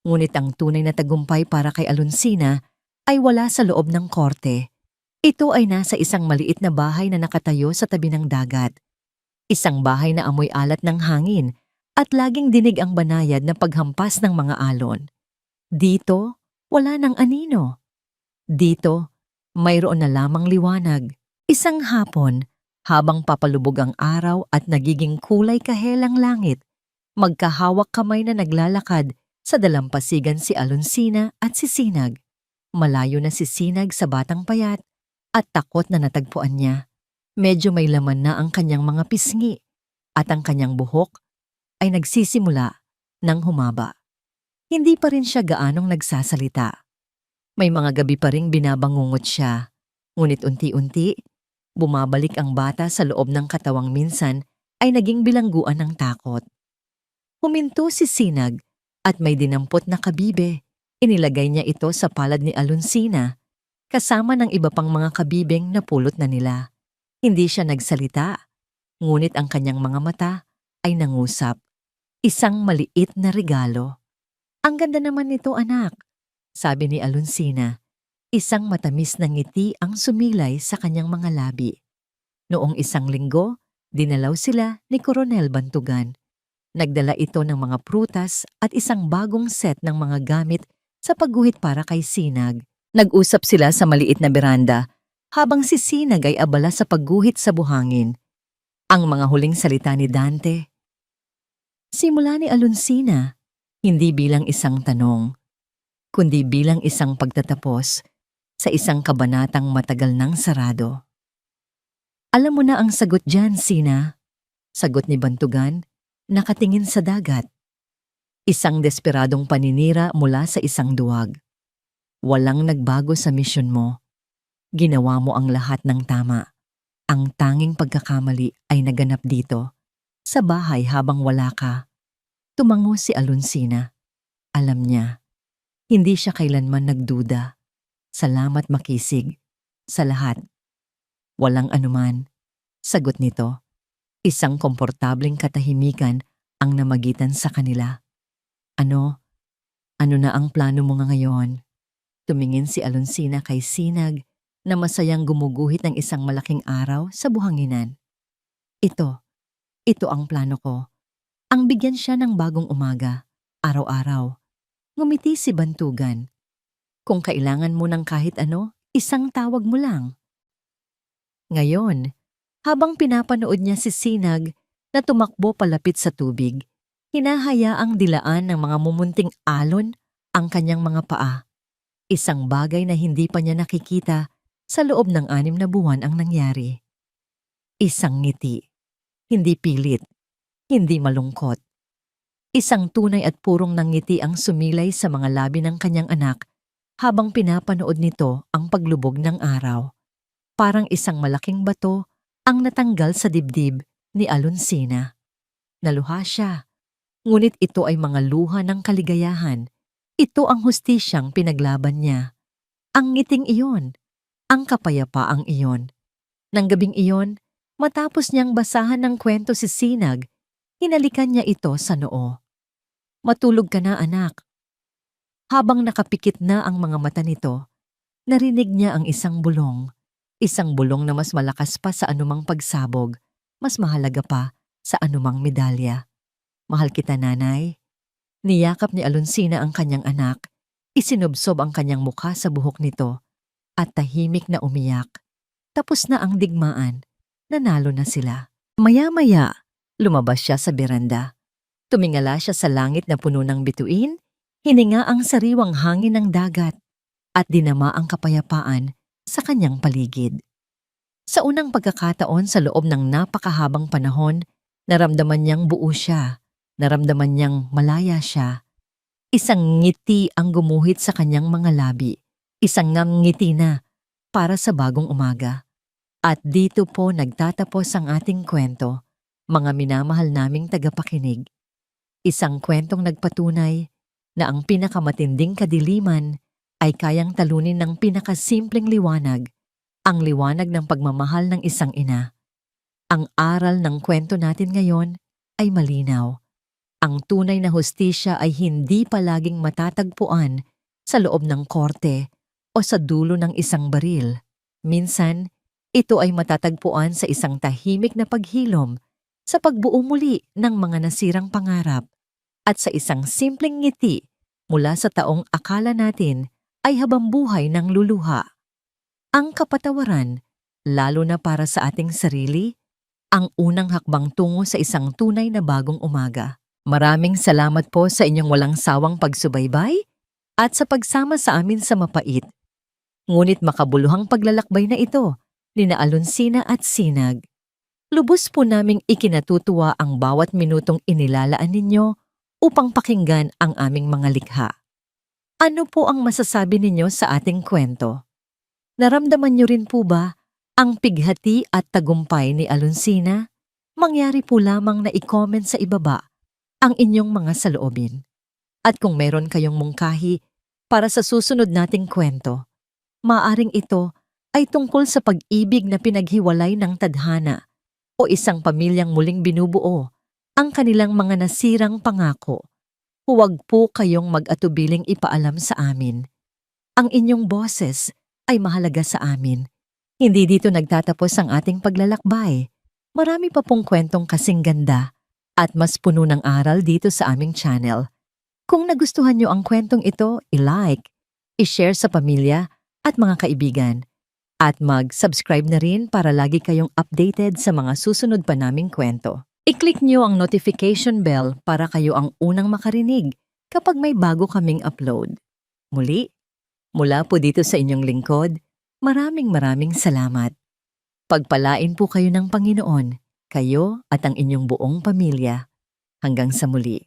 Ngunit ang tunay na tagumpay para kay Alonsina ay wala sa loob ng korte. Ito ay nasa isang maliit na bahay na nakatayo sa tabi ng dagat. Isang bahay na amoy alat ng hangin at laging dinig ang banayad na paghampas ng mga alon. Dito, wala ng anino. Dito, mayroon na lamang liwanag. Isang hapon, habang papalubog ang araw at nagiging kulay kahelang langit, Magkahawak kamay na naglalakad sa dalampasigan si Alonsina at si Sinag. Malayo na si Sinag sa batang payat at takot na natagpuan niya. Medyo may laman na ang kanyang mga pisngi at ang kanyang buhok ay nagsisimula ng humaba. Hindi pa rin siya gaanong nagsasalita. May mga gabi pa ring binabangungot siya, ngunit unti-unti, bumabalik ang bata sa loob ng katawang minsan ay naging bilangguan ng takot. Huminto si Sinag at may dinampot na kabibe. Inilagay niya ito sa palad ni Alonsina, kasama ng iba pang mga kabibeng na pulot na nila. Hindi siya nagsalita, ngunit ang kanyang mga mata ay nangusap. Isang maliit na regalo. "Ang ganda naman nito, anak," sabi ni Alonsina. Isang matamis na ngiti ang sumilay sa kanyang mga labi. Noong isang linggo, dinalaw sila ni Coronel Bantugan. Nagdala ito ng mga prutas at isang bagong set ng mga gamit sa pagguhit para kay Sinag. Nag-usap sila sa maliit na beranda habang si Sinag ay abala sa pagguhit sa buhangin. Ang mga huling salita ni Dante. Simula ni Alonsina, hindi bilang isang tanong, kundi bilang isang pagtatapos sa isang kabanatang matagal nang sarado. "Alam mo na ang sagot dyan, Sina," sagot ni Bantugan, nakatingin sa dagat. Isang desperadong paninira mula sa isang duwag. "Walang nagbago sa misyon mo. Ginawa mo ang lahat ng tama. Ang tanging pagkakamali ay naganap dito, sa bahay habang wala ka." Tumango si Alonsina. Alam niya, hindi siya kailanman nagduda. "Salamat, Makisig, sa lahat." "Walang anuman," sagot nito. Isang komportableng katahimikan ang namagitan sa kanila. Ano na ang plano mo nga ngayon?" Tumingin si Alonsina kay Sinag na masayang gumuguhit ng isang malaking araw sa buhanginan. Ito ang plano ko. Ang bigyan siya ng bagong umaga, araw-araw. Ngumiti si Bantugan. "Kung kailangan mo ng kahit ano, isang tawag mo lang." Ngayon, habang pinapanood niya si Sinag na tumakbo palapit sa tubig, hinahayaang dilaan ng mga mumunting alon ang kanyang mga paa. Isang bagay na hindi pa niya nakikita sa loob ng 6 na buwan ang nangyari. Isang ngiti. Hindi pilit. Hindi malungkot. Isang tunay at purong nangiti ang sumilay sa mga labi ng kanyang anak habang pinapanood nito ang paglubog ng araw. Parang isang malaking bato ang natanggal sa dibdib ni Alonsina. Naluha siya, ngunit ito ay mga luha ng kaligayahan. Ito ang hustisyang pinaglaban niya. Ang ngiting iyon, ang kapayapaang iyon. Nang gabing iyon, matapos niyang basahan ng kwento si Sinag, hinalikan niya ito sa noo. "Matulog ka na, anak." Habang nakapikit na ang mga mata nito, narinig niya ang isang bulong. Isang bulong na mas malakas pa sa anumang pagsabog, mas mahalaga pa sa anumang medalya. "Mahal kita, nanay." Niyakap ni Alonsina ang kanyang anak, isinubsob ang kanyang mukha sa buhok nito, at tahimik na umiyak. Tapos na ang digmaan, nanalo na sila. Maya-maya, lumabas siya sa beranda. Tumingala siya sa langit na puno ng bituin, hininga ang sariwang hangin ng dagat, at dinama ang kapayapaan sa kanyang paligid. Sa unang pagkakataon sa loob ng napakahabang panahon, naramdaman niyang buo siya, naramdaman niyang malaya siya. Isang ngiti ang gumuhit sa kanyang mga labi, isang ngiti na para sa bagong umaga. At dito po nagtatapos ang ating kwento, mga minamahal naming tagapakinig. Isang kwentong nagpatunay na ang pinakamatinding kadiliman ay kayang talunin ng pinakasimpleng liwanag, ang liwanag ng pagmamahal ng isang ina. Ang aral ng kwento natin ngayon ay malinaw. Ang tunay na hustisya ay hindi palaging matatagpuan sa loob ng korte o sa dulo ng isang baril. Minsan, ito ay matatagpuan sa isang tahimik na paghilom, sa pagbuo muli ng mga nasirang pangarap, at sa isang simpleng ngiti mula sa taong akala natin ay habambuhay ng luluha. Ang kapatawaran, lalo na para sa ating sarili, ang unang hakbang tungo sa isang tunay na bagong umaga. Maraming salamat po sa inyong walang sawang pagsubaybay at sa pagsama sa amin sa mapait. Ngunit makabuluhang paglalakbay na ito, nina Alonsina at Sinag. Lubos po naming ikinatutuwa ang bawat minutong inilalaan ninyo upang pakinggan ang aming mga likha. Ano po ang masasabi ninyo sa ating kwento? Naramdaman niyo rin po ba ang pighati at tagumpay ni Alonsina? Mangyari po lamang na i-comment sa ibaba ang inyong mga saloobin. At kung meron kayong mungkahi para sa susunod nating kwento, maaring ito ay tungkol sa pag-ibig na pinaghiwalay ng tadhana o isang pamilyang muling binubuo ang kanilang mga nasirang pangako. Huwag po kayong mag-atubiling ipaalam sa amin. Ang inyong boses ay mahalaga sa amin. Hindi dito nagtatapos ang ating paglalakbay. Marami pa pong kwentong kasing ganda at mas puno ng aral dito sa aming channel. Kung nagustuhan nyo ang kwentong ito, i-like, i-share sa pamilya at mga kaibigan. At mag-subscribe na rin para lagi kayong updated sa mga susunod pa naming kwento. I-click nyo ang notification bell para kayo ang unang makarinig kapag may bago kaming upload. Muli, mula po dito sa inyong lingkod, maraming salamat. Pagpalain po kayo ng Panginoon, kayo at ang inyong buong pamilya. Hanggang sa muli.